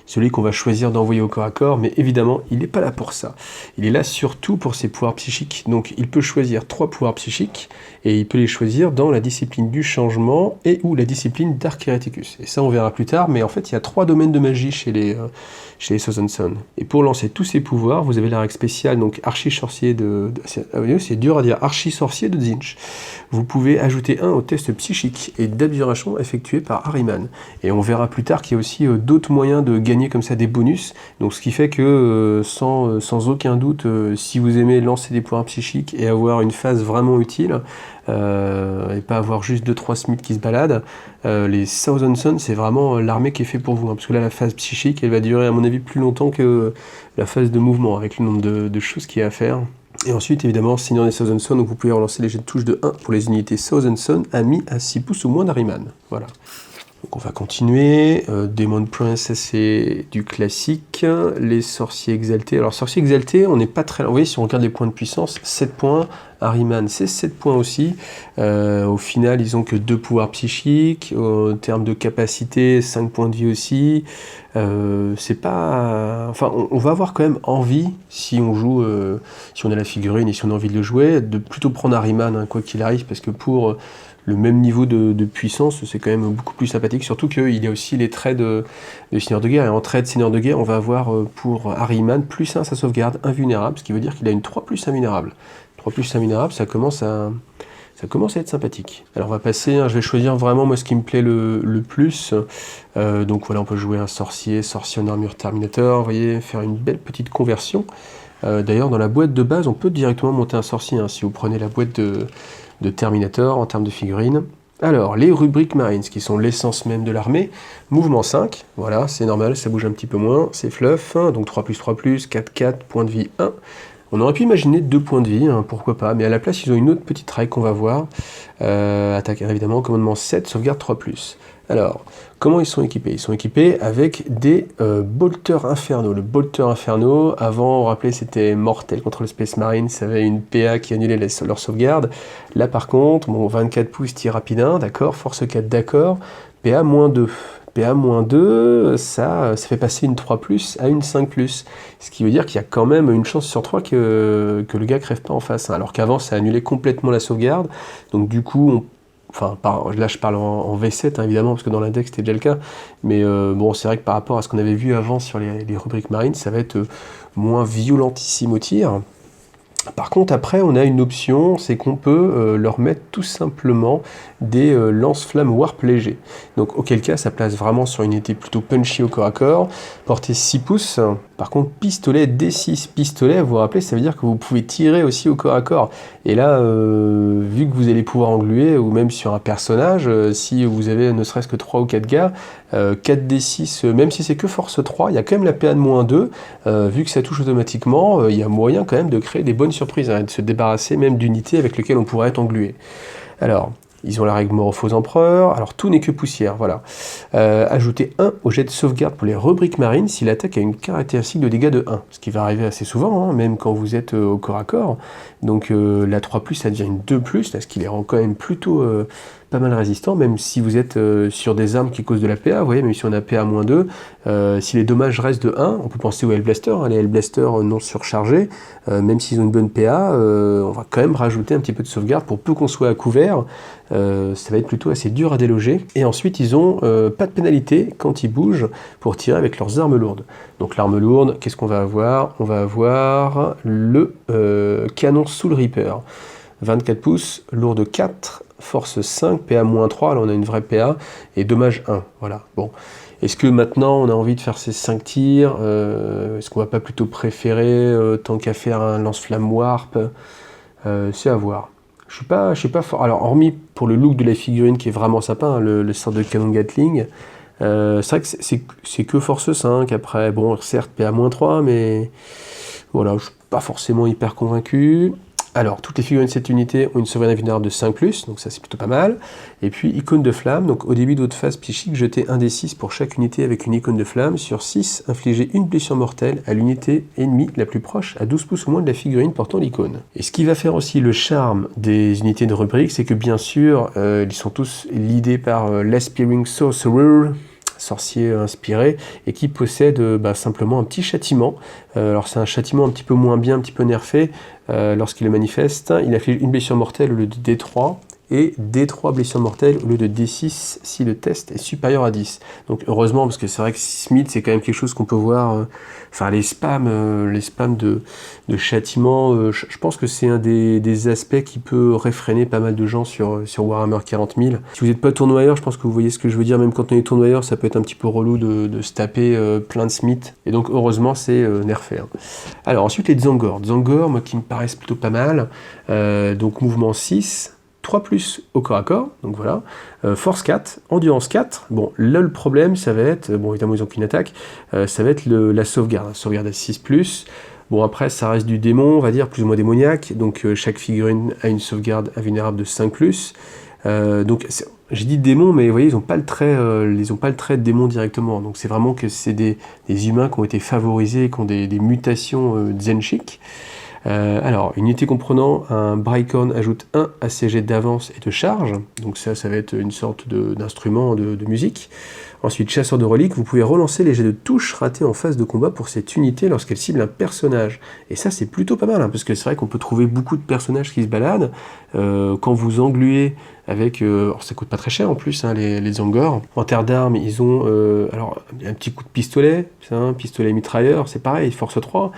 celui qu'on va choisir d'envoyer au corps à corps, mais évidemment, il n'est pas là pour ça. Il est là surtout pour ses pouvoirs psychiques. Donc il peut choisir 3 pouvoirs psychiques, et il peut les choisir dans la discipline du changement et ou la discipline d'Arc Hereticus. Et ça, on verra plus tard, mais en fait, il y a 3 domaines de magie chez les Thousand Sons. Et pour lancer tous ces pouvoirs, vous avez la règle spéciale, donc archi-sorcier c'est dur à dire, archi-sorcier de Zinch. Vous pouvez ajouter 1 au test psychique et d'abjuration effectué par Harryman. Et on verra plus tard qu'il y a aussi d'autres moyens de gagner comme ça des bonus. Donc ce qui fait que sans aucun doute, si vous aimez lancer des pouvoirs psychiques et avoir une phase vraiment utile, et pas avoir juste 2-3 Smiths qui se baladent, les Thousand Sons, c'est vraiment l'armée qui est fait pour vous, hein, parce que là la phase psychique elle va durer à mon avis plus longtemps que la phase de mouvement avec le nombre de choses qu'il y a à faire. Et ensuite, évidemment, Seigneur des Thousand Sons, donc vous pouvez relancer les jets de touche de 1 pour les unités Thousand Sons amis à 6 pouces ou moins d'Ahriman. Voilà. Donc on va continuer. Demon Prince, c'est du classique. Les sorciers exaltés. Alors, sorciers exaltés, on n'est pas très... Vous voyez, si on regarde les points de puissance, 7 points. Ahriman, c'est 7 points aussi. Au final, ils ont que 2 pouvoirs psychiques. En termes de capacité, 5 points de vie aussi. C'est pas... Enfin, on va avoir quand même envie, si on joue, si on a la figurine et si on a envie de le jouer, de plutôt prendre Ahriman, hein, quoi qu'il arrive, parce que pour le même niveau de puissance, c'est quand même beaucoup plus sympathique, surtout qu'il y a aussi les traits de Seigneur de Guerre, et en trait de Seigneur de Guerre, on va avoir pour Ahriman, +1 sa sauvegarde, invulnérable, ce qui veut dire qu'il a une 3+ invulnérable. 3+ invulnérable, ça commence à être sympathique. Alors on va passer, hein, je vais choisir vraiment moi ce qui me plaît le plus. Donc voilà, on peut jouer un sorcier en armure Terminator, vous voyez, faire une belle petite conversion. D'ailleurs, dans la boîte de base, on peut directement monter un sorcier, hein, si vous prenez la boîte de Terminator en termes de figurines. Alors, les rubriques Marines, qui sont l'essence même de l'armée. Mouvement 5, voilà, c'est normal, ça bouge un petit peu moins, c'est fluff, hein, donc 3+3+, 4+4, point de vie 1. On aurait pu imaginer 2 points de vie, hein, pourquoi pas, mais à la place, ils ont une autre petite règle qu'on va voir. Attaque, évidemment, commandement 7, sauvegarde 3+. Alors, comment ils sont équipés? Ils sont équipés avec des bolters infernaux. Le bolter inferno, avant, on rappelait, c'était mortel contre le Space Marine, ça avait une PA qui annulait leur sauvegarde. Là, par contre, bon, 24 pouces, tir rapidin, d'accord, force 4, d'accord, PA-2. PA-2, ça fait passer une 3+, à une 5+. Ce qui veut dire qu'il y a quand même une chance sur 3 que le gars crève pas en face. Hein, alors qu'avant, ça annulait complètement la sauvegarde. Donc du coup, là je parle en V7, hein, évidemment, parce que dans l'index c'était déjà le cas. Mais bon, c'est vrai que par rapport à ce qu'on avait vu avant sur les rubriques marines, ça va être moins violentissime au tir. Par contre, après, on a une option, c'est qu'on peut leur mettre tout simplement des lance-flammes warp légers. Donc, auquel cas, ça place vraiment sur une unité plutôt punchy au corps à corps, portée 6 pouces. Par contre, pistolet D6, pistolet, vous vous rappelez, ça veut dire que vous pouvez tirer aussi au corps à corps. Et là, vu que vous allez pouvoir engluer, ou même sur un personnage, si vous avez ne serait-ce que 3 ou 4 gars, 4D6, même si c'est que force 3, il y a quand même la PA de -2, vu que ça touche automatiquement, il y a moyen quand même de créer des bonnes surprises, hein, de se débarrasser même d'unités avec lesquelles on pourrait être englué. Alors, ils ont la règle mort aux faux empereurs, alors tout n'est que poussière, voilà. Ajoutez 1 au jet de sauvegarde pour les rubriques marines si l'attaque a une caractéristique de dégâts de 1, ce qui va arriver assez souvent, hein, même quand vous êtes au corps à corps. Donc la 3+, ça devient une 2+, là, ce qui les rend quand même plutôt pas mal résistants, même si vous êtes sur des armes qui causent de la PA, vous voyez, même si on a PA-2, si les dommages restent de 1, on peut penser aux Hellblaster, hein, les Hellblaster non surchargés, même s'ils ont une bonne PA, on va quand même rajouter un petit peu de sauvegarde pour peu qu'on soit à couvert. Ça va être plutôt assez dur à déloger. Et ensuite, ils ont pas de pénalité quand ils bougent pour tirer avec leurs armes lourdes. Donc l'arme lourde, qu'est-ce qu'on va avoir? On va avoir le canon Soul Reaper. 24 pouces, lourde 4, force 5, PA-3, là on a une vraie PA, et dommage 1, voilà. Bon. Est-ce que maintenant on a envie de faire ces 5 tirs? Est-ce qu'on va pas plutôt préférer, tant qu'à faire un lance-flamme warp? C'est à voir. Je suis pas fort. Alors, hormis pour le look de la figurine qui est vraiment sympa, hein, le sort de canon Gatling, c'est vrai que c'est que force 5. Après, bon, certes, PA-3, mais voilà, je suis pas forcément hyper convaincu. Alors, toutes les figurines de cette unité ont une sauvegarde invulnérable de 5+, donc ça c'est plutôt pas mal. Et puis, icône de flamme, donc au début de votre phase psychique, jetez 1 des 6 pour chaque unité avec une icône de flamme. Sur 6, infligez une blessure mortelle à l'unité ennemie la plus proche, à 12 pouces ou moins de la figurine portant l'icône. Et ce qui va faire aussi le charme des unités de rubrique, c'est que bien sûr, ils sont tous leadés par l'Aspiring Sorcerer, sorcier inspiré, et qui possède simplement un petit châtiment. Alors c'est un châtiment un petit peu moins bien, un petit peu nerfé. Lorsqu'il le manifeste, il afflige une blessure mortelle au lieu de D3, et D3 blessures mortelles au lieu de D6 si le test est supérieur à 10. Donc heureusement, parce que c'est vrai que Smith, c'est quand même quelque chose qu'on peut voir, les spams de châtiment, je pense que c'est un des aspects qui peut réfréner pas mal de gens sur Warhammer 40 000. Si vous n'êtes pas tournoyeur, je pense que vous voyez ce que je veux dire, même quand on est tournoyeur, ça peut être un petit peu relou de se taper plein de Smith, et donc heureusement c'est nerfé. Hein. Alors ensuite les Zangor, moi qui me paraissent plutôt pas mal, donc mouvement 6, 3+ au corps à corps, donc voilà, force 4, endurance 4, bon là le problème ça va être, bon évidemment ils ont qu'une attaque, ça va être la sauvegarde à 6+, Bon, après, ça reste du démon, on va dire, plus ou moins démoniaque. Donc, chaque figurine a une sauvegarde invulnérable de 5+. Donc, j'ai dit démon, mais vous voyez, ils n'ont pas le trait, de démon directement. Donc, c'est vraiment que c'est des humains qui ont été favorisés, qui ont des mutations Zenshik. Alors, une unité comprenant un Braikorn ajoute 1 à ses jets d'avance et de charge. Donc ça va être une sorte d'instrument de musique. Ensuite, chasseur de reliques, vous pouvez relancer les jets de touche ratés en phase de combat pour cette unité lorsqu'elle cible un personnage. Et ça, c'est plutôt pas mal, hein, parce que c'est vrai qu'on peut trouver beaucoup de personnages qui se baladent. Quand vous engluez avec... alors ça coûte pas très cher en plus, hein, les Zangor. En terre d'armes, ils ont alors, un petit coup de pistolet, un pistolet mitrailleur, c'est pareil, force 3.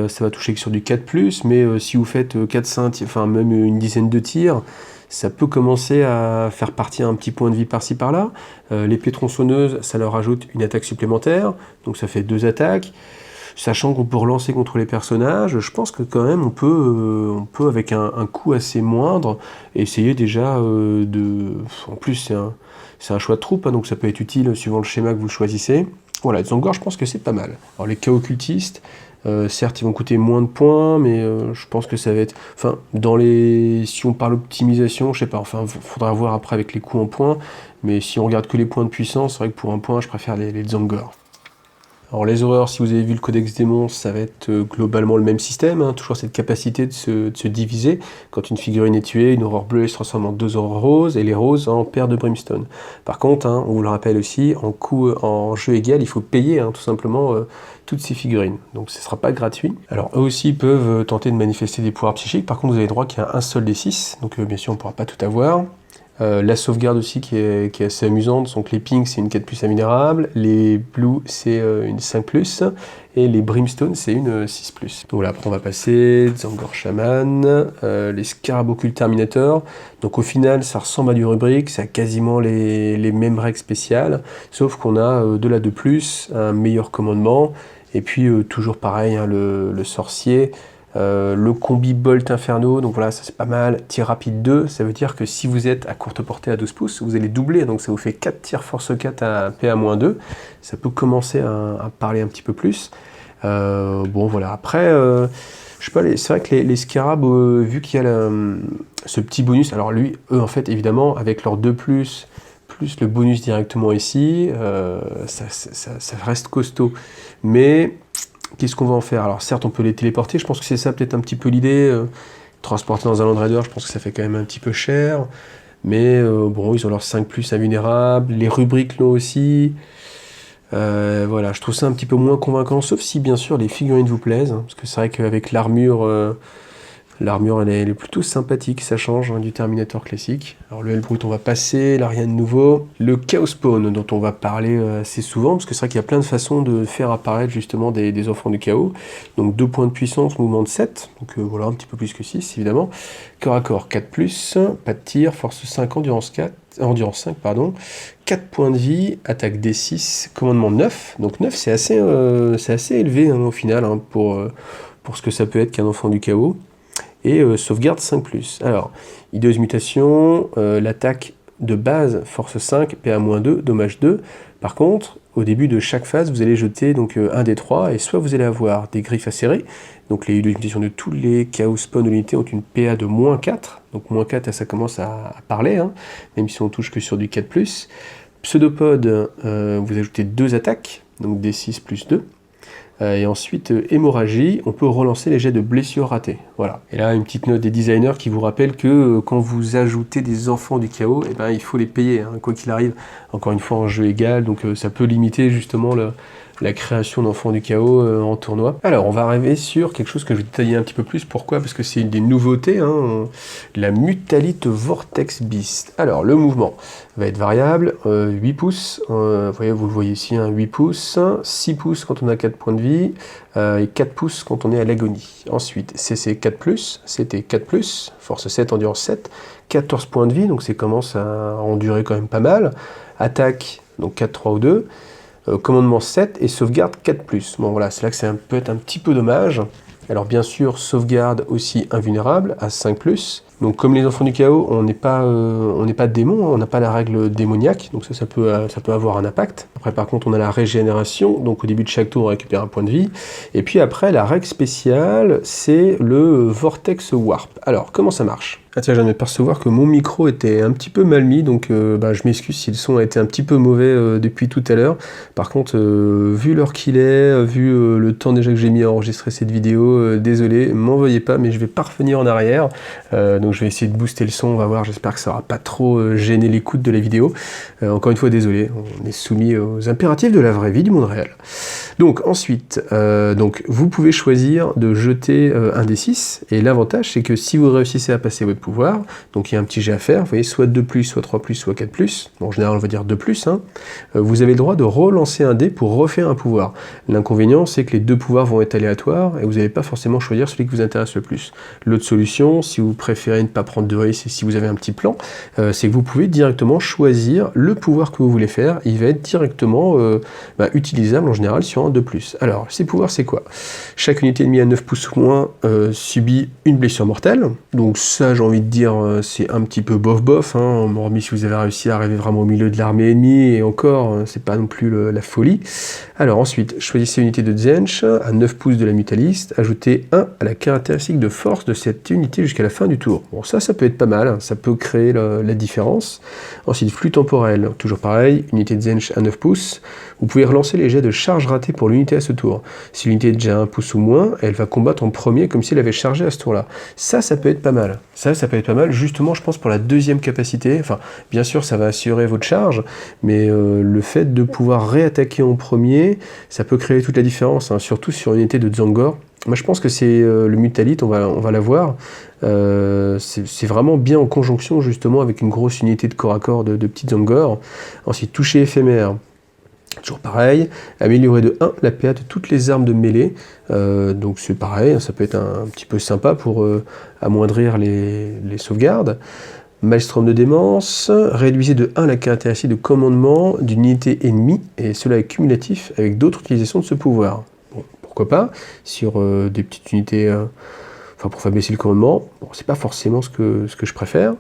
Ça va toucher que sur du 4+, mais si vous faites 4-5, enfin même une dizaine de tirs, ça peut commencer à faire partir un petit point de vie par-ci par-là. L'épée tronçonneuse, ça leur ajoute une attaque supplémentaire, donc ça fait 2 attaques. Sachant qu'on peut relancer contre les personnages, je pense que quand même on peut avec un coût assez moindre, essayer déjà de... En plus c'est un choix de troupe, hein, donc ça peut être utile suivant le schéma que vous choisissez. Voilà, les Zangor, je pense que c'est pas mal. Alors les chaos cultistes, certes, ils vont coûter moins de points, mais je pense que ça va être... Enfin, si on parle optimisation, je sais pas, enfin, faudra voir après avec les coûts en points, mais si on regarde que les points de puissance, c'est vrai que pour un point, je préfère les Zangor. Alors les horreurs, si vous avez vu le codex démon, ça va être globalement le même système, hein, toujours cette capacité de se diviser. Quand une figurine est tuée, une horreur bleue se transforme en 2 horreurs roses, et les roses en paire de brimstone. Par contre, hein, on vous le rappelle aussi, en jeu égal, il faut payer tout simplement toutes ces figurines. Donc ce ne sera pas gratuit. Alors eux aussi peuvent tenter de manifester des pouvoirs psychiques, par contre vous avez droit qu'il y a un seul des 6, donc bien sûr on ne pourra pas tout avoir. La sauvegarde aussi qui est assez amusante, donc les pinks c'est une 4+ invulnérable, les blues c'est une 5+, et les brimstone c'est une 6+. Donc voilà, après on va passer, Zangor Shaman, les Scarabocule Terminator, donc au final ça ressemble à du rubrique, ça a quasiment les mêmes règles spéciales, sauf qu'on a de la 2+, un meilleur commandement, et puis toujours pareil, hein, le sorcier, le combi Bolt Inferno, donc voilà, ça c'est pas mal. Tir rapide 2, ça veut dire que si vous êtes à courte portée à 12 pouces, vous allez doubler, donc ça vous fait 4 tirs force 4 à PA-2. Ça peut commencer à parler un petit peu plus. Bon voilà, après, je sais pas, c'est vrai que les Scarabs, vu qu'il y a ce petit bonus, alors eux en fait évidemment, avec leur 2+, plus le bonus directement ici, ça reste costaud. Mais... qu'est-ce qu'on va en faire? Alors certes, on peut les téléporter, je pense que c'est ça peut-être un petit peu l'idée. Transporter dans un Land Raider, je pense que ça fait quand même un petit peu cher. Mais bon, ils ont leur 5+ invulnérables, les rubriques l'ont aussi. Voilà, je trouve ça un petit peu moins convaincant, sauf si bien sûr les figurines vous plaisent. Hein, parce que c'est vrai qu'avec l'armure, elle est plutôt sympathique, ça change du Terminator classique. Alors le Hellbrute, on va passer, là rien de nouveau. Le Chaos Spawn, dont on va parler assez souvent, parce que c'est vrai qu'il y a plein de façons de faire apparaître justement des enfants du chaos. Donc 2 points de puissance, mouvement de 7, donc voilà, un petit peu plus que 6 évidemment. Corps à corps 4+, pas de tir, force 5, endurance 5, 4 points de vie, attaque D6, commandement 9. Donc 9 c'est assez élevé au final pour ce que ça peut être qu'un enfant du chaos. Et sauvegarde 5+. Alors, hideuse mutation, l'attaque de base, force 5, PA-2, dommage 2. Par contre, au début de chaque phase, vous allez jeter donc un des 3, et soit vous allez avoir des griffes acérées, donc les hideuses mutations de tous les chaos spawn de l'unité ont une PA de -4, donc -4, ça commence à parler, hein, même si on touche que sur du 4+. Pseudopode, vous ajoutez 2 attaques, donc D6 plus 2. Et ensuite, hémorragie, on peut relancer les jets de blessures ratées. Voilà. Et là, une petite note des designers qui vous rappelle que quand vous ajoutez des enfants du chaos, eh ben, il faut les payer, hein, quoi qu'il arrive. Encore une fois, en jeu égal, donc ça peut limiter justement la création d'enfants du chaos en tournoi. Alors, on va arriver sur quelque chose que je vais détailler un petit peu plus. Pourquoi? Parce que c'est une des nouveautés, hein, la Mutalite Vortex Beast. Alors, le mouvement va être variable, 8 pouces, vous le voyez ici, hein, 8 pouces, 6 pouces quand on a 4 points de vie, et 4 pouces quand on est à l'agonie. Ensuite, CC 4+, CT 4+, force 7, endurance 7, 14 points de vie, donc ça commence à endurer quand même pas mal. Attaque, donc 4, 3 ou 2. Commandement 7 et sauvegarde 4+. Bon voilà, c'est là que ça peut être un petit peu dommage. Alors bien sûr, sauvegarde aussi invulnérable à 5+. Donc comme les enfants du chaos, on n'est pas démon, hein, on n'a pas la règle démoniaque, donc ça peut avoir un impact. Après par contre on a la régénération, donc au début de chaque tour on récupère un point de vie. Et puis après la règle spéciale, c'est le Vortex Warp. Alors comment ça marche? Ah tiens, je viens de percevoir que mon micro était un petit peu mal mis, donc je m'excuse si le son a été un petit peu mauvais depuis tout à l'heure. Par contre, vu l'heure qu'il est, vu le temps déjà que j'ai mis à enregistrer cette vidéo, désolé, m'en veuillez pas, mais je vais pas revenir en arrière. Donc je vais essayer de booster le son, on va voir, j'espère que ça aura pas trop gêné l'écoute de la vidéo. Encore une fois, désolé, on est soumis aux impératifs de la vraie vie du monde réel. Donc ensuite, vous pouvez choisir de jeter un des 6, et l'avantage c'est que si vous réussissez à passer votre pouvoir, donc il y a un petit jet à faire, vous voyez, soit 2+, soit 3+, soit 4+, bon, en général on va dire 2+, hein, vous avez le droit de relancer un dé pour refaire un pouvoir. L'inconvénient c'est que les deux pouvoirs vont être aléatoires, et vous n'allez pas forcément choisir celui qui vous intéresse le plus. L'autre solution, si vous préférez ne pas prendre de risques et si vous avez un petit plan, c'est que vous pouvez directement choisir le pouvoir que vous voulez faire, il va être directement utilisable en général sur un 2+. Alors, ces pouvoirs, c'est quoi? Chaque unité ennemie à 9 pouces ou moins subit une blessure mortelle. Donc ça, j'ai envie de dire, c'est un petit peu bof-bof, hein, hormis si vous avez réussi à arriver vraiment au milieu de l'armée ennemie, et encore, c'est pas non plus la folie. Alors ensuite, choisissez une unité de Tzeentch à 9 pouces de la mutaliste, ajoutez 1 à la caractéristique de force de cette unité jusqu'à la fin du tour. Bon, ça peut être pas mal, hein, ça peut créer la différence. Ensuite, flux temporel, toujours pareil, unité de Tzeentch à 9 pouces. Vous pouvez relancer les jets de charge ratés pour l'unité à ce tour. Si l'unité est déjà 1 pouce ou moins, elle va combattre en premier comme si elle avait chargé à ce tour-là. Ça peut être pas mal. Ça peut être pas mal, justement, je pense, pour la deuxième capacité. Enfin, bien sûr, ça va assurer votre charge, mais le fait de pouvoir réattaquer en premier, ça peut créer toute la différence, hein, surtout sur une unité de Tzaangor. Moi, je pense que c'est le Mutalite, on va la voir. C'est vraiment bien en conjonction, justement, avec une grosse unité de corps à corps de petits Tzaangor. Ensuite, toucher éphémère. Toujours pareil, améliorer de 1 la PA de toutes les armes de mêlée, donc c'est pareil, ça peut être un petit peu sympa pour amoindrir les sauvegardes. Maelstrom de démence, réduisez de 1 la caractéristique de commandement d'une unité ennemie, et cela est cumulatif avec d'autres utilisations de ce pouvoir. Bon, pourquoi pas, sur des petites unités... pour faire baisser le commandement, bon, c'est pas forcément ce que je préfère.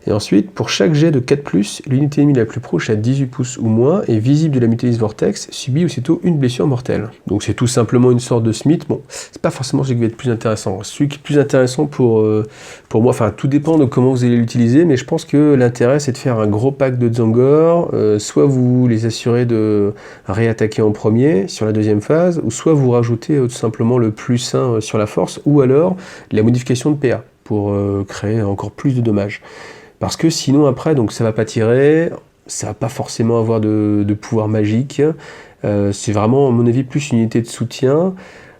Et ensuite, pour chaque jet de 4+, l'unité ennemie la plus proche à 18 pouces ou moins et visible de la mutaliste Vortex subit aussitôt une blessure mortelle. Donc c'est tout simplement une sorte de Smith. Bon, c'est pas forcément ce qui va être plus intéressant. Celui qui est plus intéressant pour moi, enfin tout dépend de comment vous allez l'utiliser, mais je pense que l'intérêt c'est de faire un gros pack de Tzaangor, soit vous les assurez de réattaquer en premier sur la deuxième phase, ou soit vous rajoutez tout simplement le +1 sur la force, ou alors la modification de PA pour créer encore plus de dommages. Parce que sinon après, donc ça va pas tirer, ça va pas forcément avoir de pouvoir magique, c'est vraiment à mon avis plus une unité de soutien.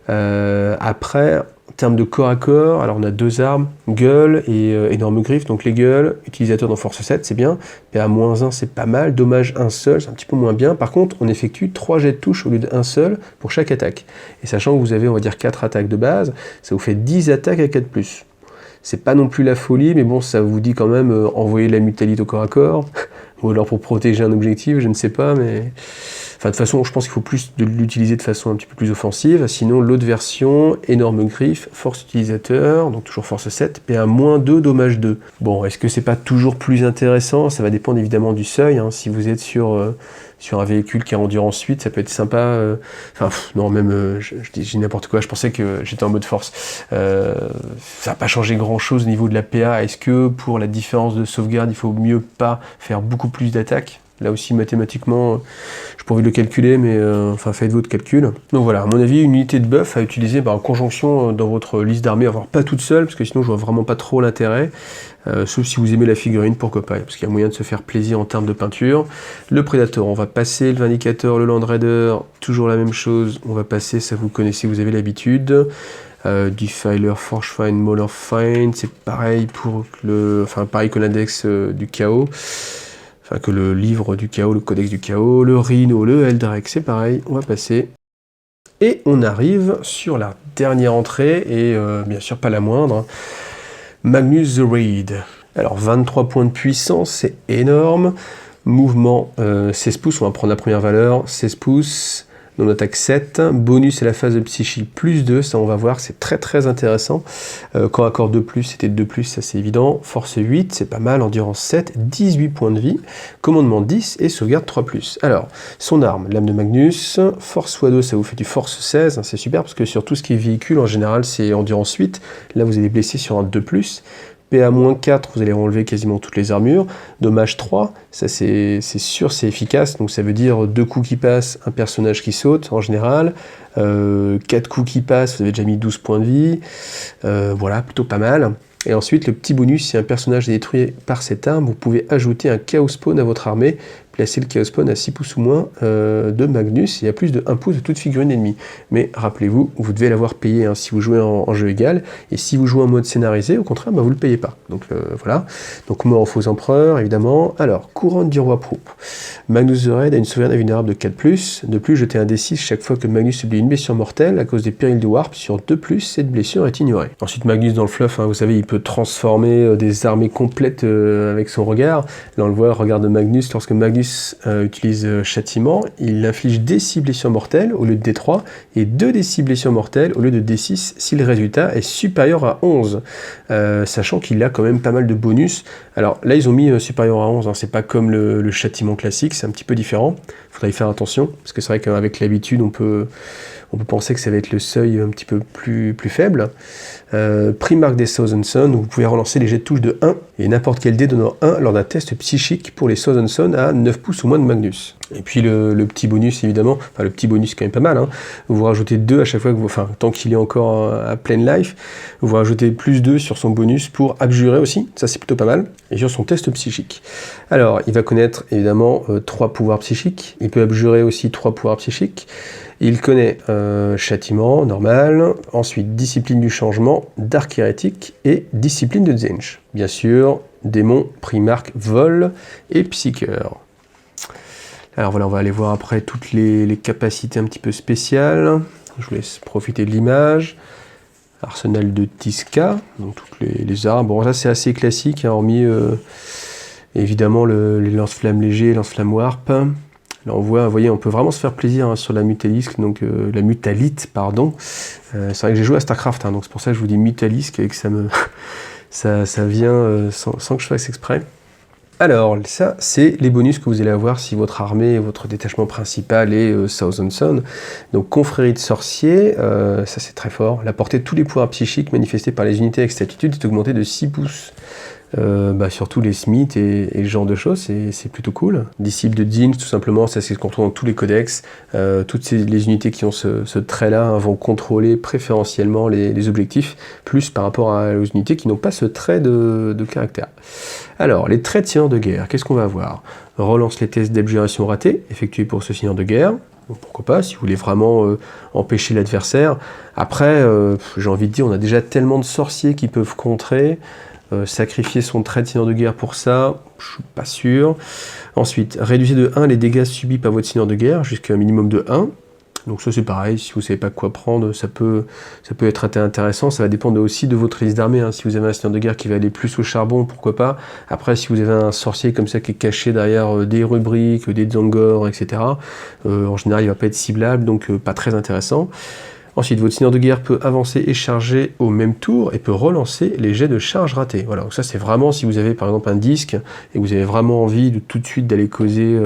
Après, en termes de corps à corps, alors on a deux armes, gueule et énorme griffe, donc les gueules, utilisateur dans force 7, c'est bien, PA-1 c'est pas mal, dommage un seul, c'est un petit peu moins bien. Par contre, on effectue 3 jets de touche au lieu d'un seul pour chaque attaque. Et sachant que vous avez, on va dire, 4 attaques de base, ça vous fait 10 attaques à 4+. C'est pas non plus la folie, mais bon, ça vous dit quand même envoyer la mutalite au corps à corps, ou alors pour protéger un objectif, je ne sais pas, mais... Enfin, de toute façon, je pense qu'il faut plus l'utiliser de façon un petit peu plus offensive. Sinon, l'autre version, énorme griffe, force utilisateur, donc toujours force 7, PA-2, dommage 2. Bon, est-ce que c'est pas toujours plus intéressant? Ça va dépendre évidemment du seuil. Hein. Si vous êtes sur un véhicule qui est endurance 8, ça peut être sympa. Non, même, je dis n'importe quoi, je pensais que j'étais en mode force. Ça n'a pas changé grand-chose au niveau de la PA. Est-ce que pour la différence de sauvegarde, il faut mieux pas faire beaucoup plus d'attaques? Là aussi, mathématiquement, je n'ai pas envie de le calculer, mais faites votre calcul. Donc voilà, à mon avis, une unité de buff à utiliser en conjonction dans votre liste d'armées, alors pas toute seule, parce que sinon je vois vraiment pas trop l'intérêt, sauf si vous aimez la figurine, pourquoi pas, parce qu'il y a moyen de se faire plaisir en termes de peinture. Le Predator, on va passer, le Vindicator, le Land Raider, toujours la même chose, on va passer, ça vous connaissez, vous avez l'habitude. Defiler, Forgefind, Maulerfind, c'est pareil pour pareil que l'index du chaos. Enfin, que le livre du chaos, le codex du chaos, le Rhino, le Eldrake, c'est pareil, on va passer. Et on arrive sur la dernière entrée, et bien sûr pas la moindre, Magnus the Raid. Alors 23 points de puissance, c'est énorme. Mouvement 16 pouces, on va prendre la première valeur, 16 pouces. non attaque 7, bonus à la phase de psychique plus 2, ça on va voir, c'est très intéressant. Corps à corps 2+, c'était 2+, ça c'est évident. Force 8, c'est pas mal, endurance 7, 18 points de vie, commandement 10 et sauvegarde 3+. Alors, son arme, lame de Magnus, force x2, ça vous fait du force 16, hein, c'est super parce que sur tout ce qui est véhicule, en général c'est endurance 8, là vous allez blesser sur un 2+. PA-4, vous allez enlever quasiment toutes les armures. Dommage 3, ça c'est sûr, c'est efficace. Donc ça veut dire 2 coups qui passent, un personnage qui saute en général. 4 coups qui passent, vous avez déjà mis 12 points de vie. Voilà, plutôt pas mal. Et ensuite, le petit bonus, si un personnage est détruit par cette arme, vous pouvez ajouter un Chaos Spawn à votre armée. Placez le Chaos Spawn à 6 pouces ou moins de Magnus et à plus de 1 pouce de toute figurine ennemie. Mais rappelez-vous, vous devez l'avoir payé hein, si vous jouez en jeu égal. Et si vous jouez en mode scénarisé, au contraire, bah, vous ne le payez pas. Donc voilà. Donc mort en faux empereur, évidemment. Alors, couronne du roi Proup. Magnus the Red a une sauvegarde invulnérable de 4+. De plus, jetez un D6 chaque fois que Magnus subit une blessure mortelle à cause des périls de Warp. Sur 2+, cette blessure est ignorée. Ensuite, Magnus dans le fluff, hein, vous savez, il peut transformer des armées complètes avec son regard. Là, on le voit, le regard de Magnus, lorsque Magnus utilise châtiment, il inflige D6 blessures mortelles au lieu de D3 et 2 D6 blessures mortelles au lieu de D6 si le résultat est supérieur à 11. Sachant qu'il a quand même pas mal de bonus. Alors là, ils ont mis supérieur à 11, hein, c'est pas comme le châtiment classique, c'est un petit peu différent. Il faudra y faire attention, parce que c'est vrai qu'avec l'habitude, on peut penser que ça va être le seuil un petit peu plus faible. Primarque des Thousand Sun, vous pouvez relancer les jets de touche de 1 et n'importe quel dé donnant 1 lors d'un test psychique pour les Thousand Sun à 9 pouces ou moins de Magnus. Et puis le petit bonus évidemment, enfin le petit bonus quand même pas mal, hein, vous rajoutez 2 à chaque fois que vous, enfin tant qu'il est encore à pleine life, vous rajoutez plus 2 sur son bonus pour abjurer aussi, ça c'est plutôt pas mal, et sur son test psychique. Alors il va connaître évidemment 3 pouvoirs psychiques, il peut abjurer aussi 3 pouvoirs psychiques. Il connaît châtiment, normal, ensuite discipline du changement, dark hérétique et discipline de Zench. Bien sûr, démon, primarque, vol et psycheur. Alors voilà, on va aller voir après toutes les capacités un petit peu spéciales. Je vous laisse profiter de l'image. Arsenal de Tiska, donc toutes les armes. Bon, ça c'est assez classique, hein, hormis évidemment les lance-flammes légers, lance-flammes warp. Là on voit, vous voyez, on peut vraiment se faire plaisir hein, sur la Mutalisk, donc la Mutalite, pardon. C'est vrai que j'ai joué à Starcraft, hein, donc c'est pour ça que je vous dis Mutalisk et que ça vient sans que je fasse exprès. Alors, ça, c'est les bonus que vous allez avoir si votre armée, votre détachement principal est Thousand Sun. Donc, confrérie de sorciers, ça c'est très fort. La portée de tous les pouvoirs psychiques manifestés par les unités avec cette attitude est augmentée de 6 pouces. Surtout les Smiths et ce genre de choses, c'est plutôt cool. Disciple de Zinj, tout simplement, ça c'est ce qu'on trouve dans tous les codex. Toutes les unités qui ont ce trait-là hein, vont contrôler préférentiellement les objectifs, plus par rapport aux unités qui n'ont pas ce trait de caractère. Alors, les traits de seigneur de guerre, qu'est-ce qu'on va avoir? Relance les tests d'abjuration ratés, effectués pour ce seigneur de guerre. Donc, pourquoi pas, si vous voulez vraiment empêcher l'adversaire. Après, j'ai envie de dire, on a déjà tellement de sorciers qui peuvent contrer. Sacrifier son trait de seigneur de guerre pour ça, je suis pas sûr. Ensuite, réduisez de 1 les dégâts subis par votre seigneur de guerre jusqu'à un minimum de 1. Donc ça c'est pareil, si vous savez pas quoi prendre, ça peut être intéressant. Ça va dépendre aussi de votre liste d'armée. Hein. Si vous avez un seigneur de guerre qui va aller plus au charbon, pourquoi pas. Après, si vous avez un sorcier comme ça qui est caché derrière des rubriques, des Zangor, etc., en général il va pas être ciblable, donc pas très intéressant. Ensuite, votre seigneur de guerre peut avancer et charger au même tour et peut relancer les jets de charge ratés. Voilà, donc ça c'est vraiment si vous avez par exemple un disque et que vous avez vraiment envie de tout de suite d'aller causer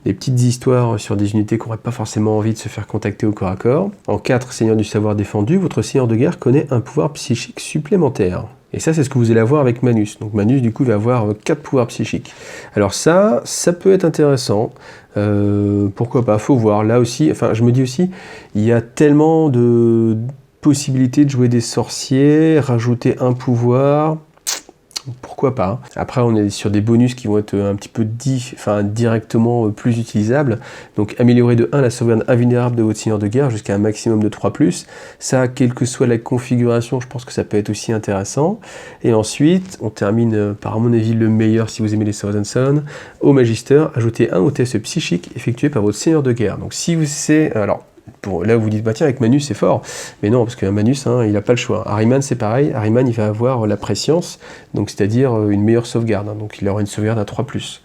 des petites histoires sur des unités qui n'auraient pas forcément envie de se faire contacter au corps à corps. En 4, seigneur du savoir défendu, votre seigneur de guerre connaît un pouvoir psychique supplémentaire. Et ça, c'est ce que vous allez avoir avec Manus. Donc Manus, du coup, va avoir 4 pouvoirs psychiques. Alors ça peut être intéressant. Pourquoi pas, faut voir. Là aussi, enfin, je me dis aussi, il y a tellement de possibilités de jouer des sorciers, rajouter un pouvoir... Pourquoi pas. Après, on est sur des bonus qui vont être un petit peu directement plus utilisables. Donc, améliorer de 1 la sauvegarde invulnérable de votre seigneur de guerre jusqu'à un maximum de 3+. Ça, quelle que soit la configuration, je pense que ça peut être aussi intéressant. Et ensuite, on termine par, à mon avis, le meilleur si vous aimez les Thousand Sun. Au Magister, ajoutez 1 au test psychique effectué par votre seigneur de guerre. Donc, si vous savez... Alors, là, vous dites, bah tiens, avec Manus, c'est fort. Mais non, parce qu'un Manus, hein, il n'a pas le choix. Ahriman, c'est pareil. Ahriman, il va avoir la préscience, donc c'est-à-dire une meilleure sauvegarde. Hein, donc, il aura une sauvegarde à 3+.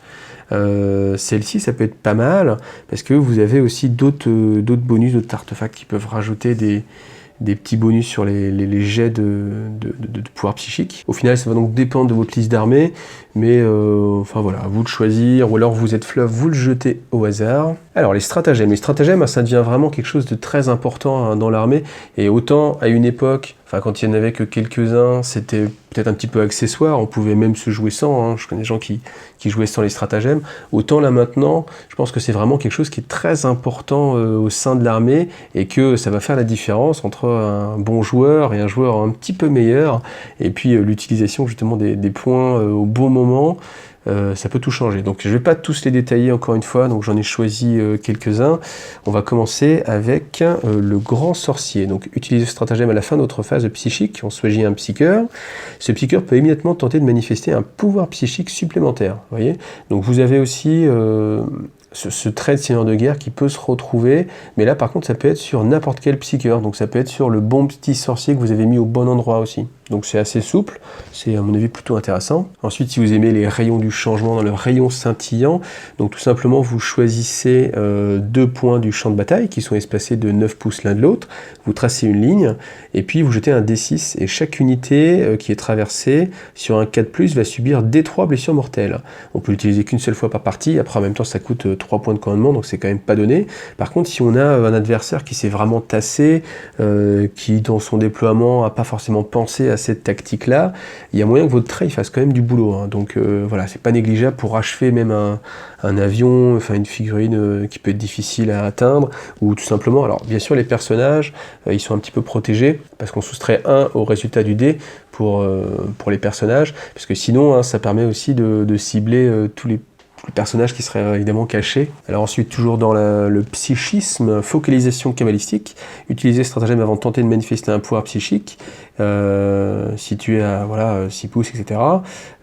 Celle-ci, ça peut être pas mal, parce que vous avez aussi d'autres bonus, d'autres artefacts qui peuvent rajouter des petits bonus sur les jets de pouvoir psychique. Au final, ça va donc dépendre de votre liste d'armées, mais enfin voilà, à vous de choisir, ou alors vous êtes fleuve, vous le jetez au hasard. Alors les stratagèmes, ça devient vraiment quelque chose de très important hein, dans l'armée, et autant à une époque, enfin quand il n'y en avait que quelques-uns, c'était peut-être un petit peu accessoire, on pouvait même se jouer sans, hein. Je connais des gens qui jouaient sans les stratagèmes, autant là maintenant, je pense que c'est vraiment quelque chose qui est très important au sein de l'armée, et que ça va faire la différence entre un bon joueur et un joueur un petit peu meilleur, et puis l'utilisation justement des points au bon moment, ça peut tout changer. Donc je ne vais pas tous les détailler encore une fois, donc j'en ai choisi quelques-uns. On va commencer avec le grand sorcier. Donc utiliser ce stratagème à la fin de notre phase psychique, on choisit un psycheur. Ce psycheur peut immédiatement tenter de manifester un pouvoir psychique supplémentaire. Voyez, donc vous avez aussi ce trait de seigneur de guerre qui peut se retrouver, mais là par contre ça peut être sur n'importe quel psycheur, donc ça peut être sur le bon petit sorcier que vous avez mis au bon endroit aussi. Donc c'est assez souple, c'est à mon avis plutôt intéressant. Ensuite, si vous aimez les rayons du changement dans le rayon scintillant, donc tout simplement vous choisissez 2 points du champ de bataille qui sont espacés de 9 pouces l'un de l'autre, vous tracez une ligne, et puis vous jetez un D6, et chaque unité qui est traversée sur un 4+, va subir D3 blessures mortelles. On peut l'utiliser qu'une seule fois par partie, après en même temps ça coûte 3 points de commandement, donc c'est quand même pas donné. Par contre, si on a un adversaire qui s'est vraiment tassé, qui dans son déploiement n'a pas forcément pensé à cette tactique-là, il y a moyen que votre trait il fasse quand même du boulot. Hein. Donc voilà, c'est pas négligeable pour achever même un avion, enfin une figurine qui peut être difficile à atteindre, ou tout simplement, alors bien sûr les personnages, ils sont un petit peu protégés, parce qu'on soustrait 1 au résultat du dé pour les personnages, parce que sinon hein, ça permet aussi de cibler tous les personnages qui seraient évidemment cachés. Alors ensuite, toujours dans le psychisme, focalisation cabalistique, utiliser ce stratagème avant de tenter de manifester un pouvoir psychique, situé à voilà, 6 pouces, etc.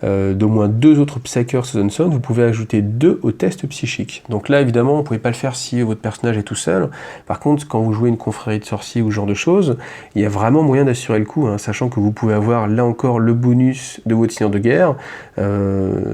D'au moins 2 autres psychers sous zone, vous pouvez ajouter 2 au test psychique. Donc là, évidemment, vous ne pouvez pas le faire si votre personnage est tout seul. Par contre, quand vous jouez une confrérie de sorciers ou ce genre de choses, il y a vraiment moyen d'assurer le coup, hein, sachant que vous pouvez avoir là encore le bonus de votre seigneur de guerre.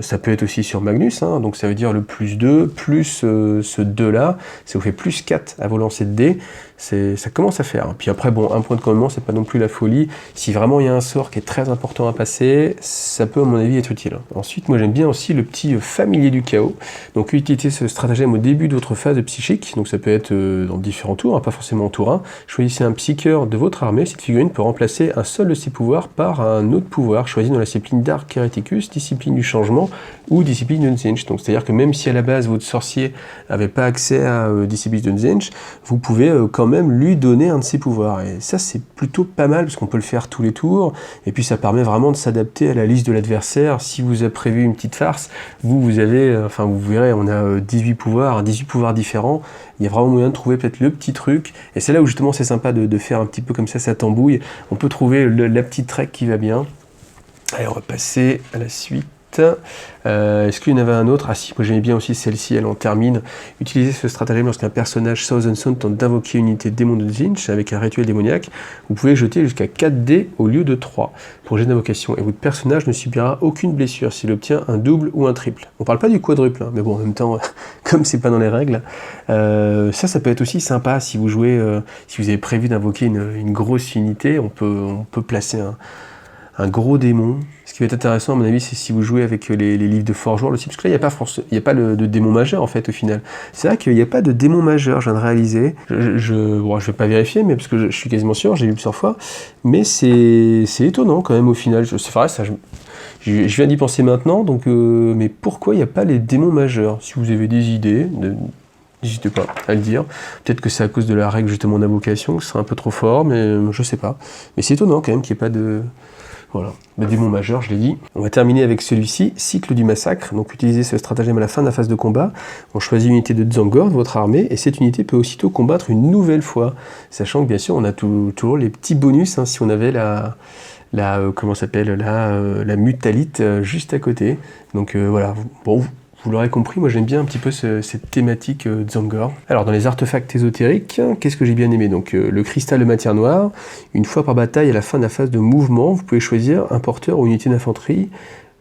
Ça peut être aussi sur Magnus, hein, donc ça veut dire le +2, plus ce 2-là, ça vous fait +4 à vos lancers de dés. Ça commence à faire. Puis après, bon, un point de commandement, c'est pas non plus la folie. Si vraiment il y a un sort qui est très important à passer, ça peut à mon avis être utile. Ensuite, moi j'aime bien aussi le petit familier du chaos. Donc utiliser ce stratagème au début de votre phase psychique, donc ça peut être dans différents tours, hein, pas forcément en tour 1. Choisissez un psycheur de votre armée, cette figurine peut remplacer un seul de ses pouvoirs par un autre pouvoir choisi dans la discipline d'Arc Hereticus, discipline du changement ou discipline d'Unzinch. Donc c'est-à-dire que même si à la base votre sorcier n'avait pas accès à discipline d'Unzinch, vous pouvez quand même lui donner un de ses pouvoirs. Et ça c'est plutôt pas mal parce qu'on peut le faire tous les tours, et puis ça permet vraiment de s'adapter à la liste de l'adversaire. Si vous avez prévu une petite farce, vous avez, enfin vous verrez, on a 18 pouvoirs différents, il y a vraiment moyen de trouver peut-être le petit truc, et c'est là où justement c'est sympa de faire un petit peu comme ça tambouille, on peut trouver la petite trick qui va bien. Allez, on va passer à la suite. Est-ce qu'il y en avait un autre? Ah si, moi j'aimais bien aussi celle-ci, elle en termine. Utilisez ce stratagème lorsqu'un personnage Thousand Sun tente d'invoquer une unité démon de Zinch avec un rituel démoniaque. Vous pouvez jeter jusqu'à 4 dés au lieu de 3 pour jet d'invocation, et votre personnage ne subira aucune blessure s'il obtient un double ou un triple. On parle pas du quadruple, hein, mais bon, en même temps, comme c'est pas dans les règles, ça peut être aussi sympa si vous jouez, si vous avez prévu d'invoquer une grosse unité, on peut placer un gros démon. Ce qui va être intéressant à mon avis, c'est si vous jouez avec les livres de forgeoir aussi, parce que là il n'y a pas de démon majeur en fait au final. C'est vrai qu'il n'y a pas de démon majeur, je viens de réaliser. Je vais pas vérifier, mais parce que je suis quasiment sûr, j'ai lu plusieurs fois, mais c'est étonnant quand même au final. C'est vrai, ça, je viens d'y penser maintenant, donc mais pourquoi il n'y a pas les démons majeurs? Si vous avez des idées, n'hésitez pas à le dire. Peut-être que c'est à cause de la règle justement d'invocation, que ce serait un peu trop fort, mais je sais pas. Mais c'est étonnant quand même qu'il n'y ait pas de... Voilà, le démon majeur, je l'ai dit. On va terminer avec celui-ci, cycle du massacre. Donc utilisez ce stratagème à la fin de la phase de combat. On choisit une unité de Dzangor de votre armée, et cette unité peut aussitôt combattre une nouvelle fois. Sachant que bien sûr, on a toujours les petits bonus, hein, si on avait la mutalite juste à côté. Donc voilà, bon, vous l'aurez compris, moi j'aime bien un petit peu cette thématique Dzangor. Alors dans les artefacts ésotériques, qu'est-ce que j'ai bien aimé? Donc le cristal de matière noire, une fois par bataille à la fin de la phase de mouvement, vous pouvez choisir un porteur ou une unité d'infanterie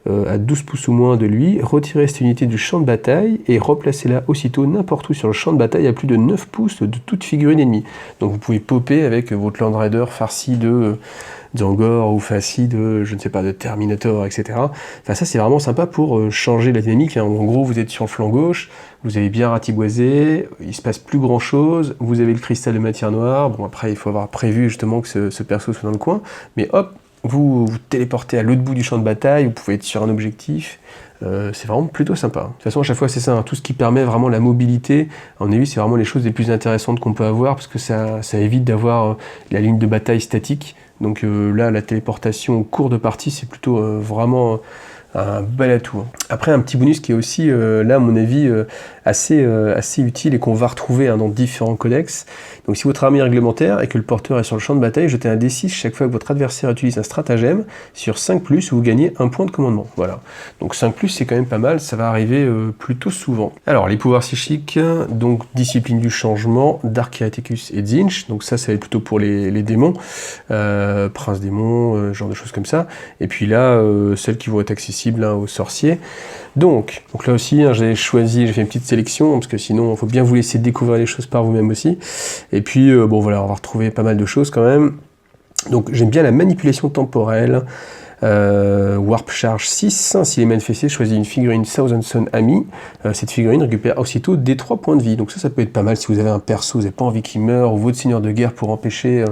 à 12 pouces ou moins de lui, retirez cette unité du champ de bataille et replacez-la aussitôt n'importe où sur le champ de bataille à plus de 9 pouces de toute figurine ennemie. Donc vous pouvez popper avec votre Land Raider farci de Zangor ou farci de, je ne sais pas, de Terminator, etc. Enfin ça c'est vraiment sympa pour changer la dynamique. Hein. En gros vous êtes sur le flanc gauche, vous avez bien ratiboisé, il se passe plus grand chose, vous avez le cristal de matière noire, bon après il faut avoir prévu justement que ce perso soit dans le coin, mais hop, vous vous téléportez à l'autre bout du champ de bataille, vous pouvez être sur un objectif, c'est vraiment plutôt sympa. De toute façon, à chaque fois, c'est ça, hein, tout ce qui permet vraiment la mobilité, à mon avis, c'est vraiment les choses les plus intéressantes qu'on peut avoir, parce que ça évite d'avoir la ligne de bataille statique. Donc là, la téléportation au cours de partie, c'est plutôt vraiment un bel atout. Après, un petit bonus qui est aussi, là, à mon avis, assez utile et qu'on va retrouver dans différents codex. Donc si votre armée est réglementaire et que le porteur est sur le champ de bataille, jetez un D6 chaque fois que votre adversaire utilise un stratagème. Sur 5+, vous gagnez un point de commandement. Voilà. Donc 5+, c'est quand même pas mal, ça va arriver plutôt souvent. Alors, les pouvoirs psychiques, donc discipline du changement, Dark Hereticus et Tzeentch. Donc ça va être plutôt pour les démons, prince démon, genre de choses comme ça. Et puis là, celles qui vont être accessibles aux sorciers. Donc là aussi, j'ai fait une petite sélection, parce que sinon, il faut bien vous laisser découvrir les choses par vous-même aussi. Et puis, bon voilà, on va retrouver pas mal de choses quand même. Donc j'aime bien la manipulation temporelle, Warp Charge 6, s'il est manifesté, choisis une figurine Thousand Sun Ami. Cette figurine récupère aussitôt des 3 points de vie. Donc ça peut être pas mal si vous avez un perso, vous n'avez pas envie qu'il meure, ou votre seigneur de guerre pour empêcher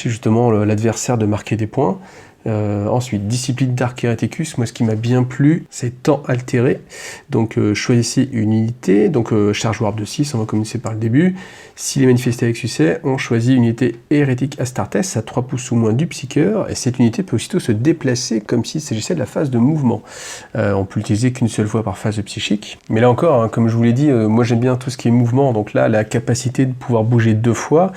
justement l'adversaire de marquer des points. Ensuite, discipline Dark Hereticus, moi ce qui m'a bien plu, c'est temps altéré. Donc choisissez une unité, donc charge warp de 6, on va commencer par le début. S'il est manifesté avec succès, on choisit une unité hérétique Astartes à 3 pouces ou moins du Psycheur, et cette unité peut aussitôt se déplacer comme s'il s'agissait de la phase de mouvement. On peut l'utiliser qu'une seule fois par phase de psychique. Mais là encore, comme je vous l'ai dit, moi j'aime bien tout ce qui est mouvement, donc là la capacité de pouvoir bouger 2 fois,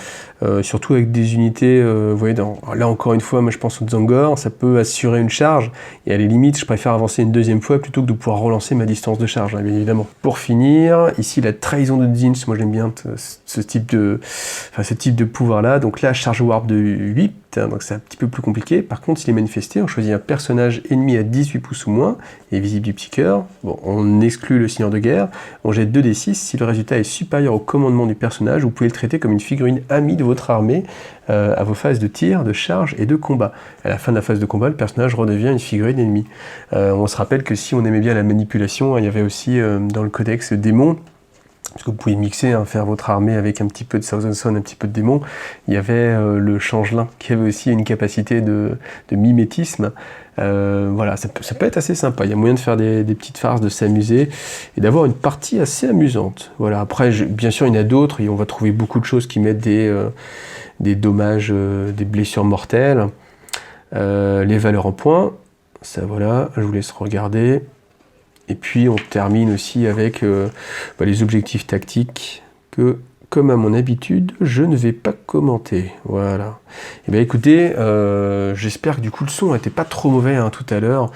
surtout avec des unités, vous voyez, là encore une fois, moi je pense au Zangor, ça peut assurer une charge, et à la limite, je préfère avancer une 2e fois plutôt que de pouvoir relancer ma distance de charge, bien évidemment. Pour finir, ici la trahison de Tzeentch, moi j'aime bien ce type de pouvoir-là. Donc là, charge warp de 8, donc c'est un petit peu plus compliqué. Par contre, s'il est manifesté, on choisit un personnage ennemi à 18 pouces ou moins, et visible du Psycheur. Bon, on exclut le seigneur de guerre, on jette 2d6, si le résultat est supérieur au commandement du personnage, vous pouvez le traiter comme une figurine amie de votre armée à vos phases de tir, de charge et de combat. À la fin de la phase de combat, le personnage redevient une figurine ennemie. On se rappelle que si on aimait bien la manipulation, il y avait aussi dans le codex démon, parce que vous pouvez mixer, faire votre armée avec un petit peu de Thousand Sun, un petit peu de démon. Il y avait le changelin qui avait aussi une capacité de mimétisme. Voilà, ça peut être assez sympa. Il y a moyen de faire des petites farces, de s'amuser et d'avoir une partie assez amusante. Voilà. Après, bien sûr, il y en a d'autres et on va trouver beaucoup de choses qui mettent des dommages, des blessures mortelles. Les valeurs en points, ça voilà, je vous laisse regarder. Et puis on termine aussi avec les objectifs tactiques que, comme à mon habitude, je ne vais pas commenter. Voilà. Et bien écoutez, j'espère que du coup le son n'était pas trop mauvais tout à l'heure.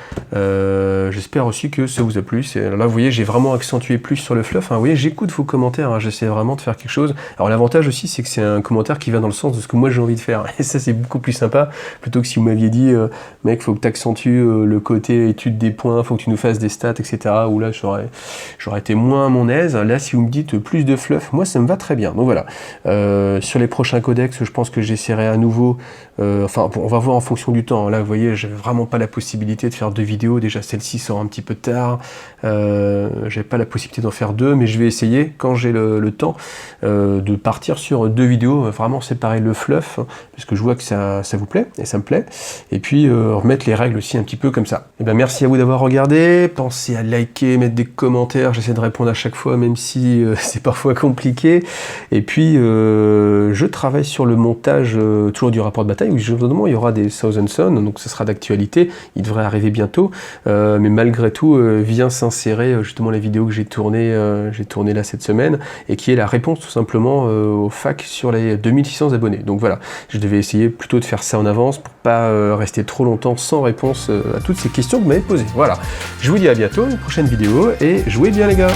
J'espère aussi que ça vous a plu. Là, vous voyez, j'ai vraiment accentué plus sur le fluff. Vous voyez, j'écoute vos commentaires. J'essaie vraiment de faire quelque chose. Alors l'avantage aussi, c'est que c'est un commentaire qui va dans le sens de ce que moi j'ai envie de faire. Et ça, c'est beaucoup plus sympa. Plutôt que si vous m'aviez dit, mec, faut que tu accentues le côté étude des points, faut que tu nous fasses des stats, etc. Où là, j'aurais été moins à mon aise. Là, si vous me dites plus de fluff, moi, ça me va très bien. Donc voilà. Sur les prochains codex, je pense que j'essaierai à nouveau. On va voir en fonction du temps. Là, vous voyez, j'avais vraiment pas la possibilité de faire 2 vidéos. Déjà, celle-ci sort un petit peu tard. J'avais pas la possibilité d'en faire 2, mais je vais essayer, quand j'ai le temps, de partir sur 2 vidéos, vraiment séparer le fluff, parce que je vois que ça vous plaît, et ça me plaît. Et puis, remettre les règles aussi un petit peu comme ça. Et ben, merci à vous d'avoir regardé. Pensez à liker, mettre des commentaires. J'essaie de répondre à chaque fois, même si c'est parfois compliqué. Et puis, je travaille sur le montage toujours du rapport de bataille, où justement il y aura des Thousand Sun, donc ce sera d'actualité, il devrait arriver bientôt, mais malgré tout vient s'insérer justement la vidéo que j'ai tournée là cette semaine, et qui est la réponse tout simplement au FAQ sur les 2600 abonnés. Donc voilà, je devais essayer plutôt de faire ça en avance pour pas rester trop longtemps sans réponse à toutes ces questions que vous m'avez posées. Voilà, je vous dis à bientôt, une prochaine vidéo, et jouez bien les gars.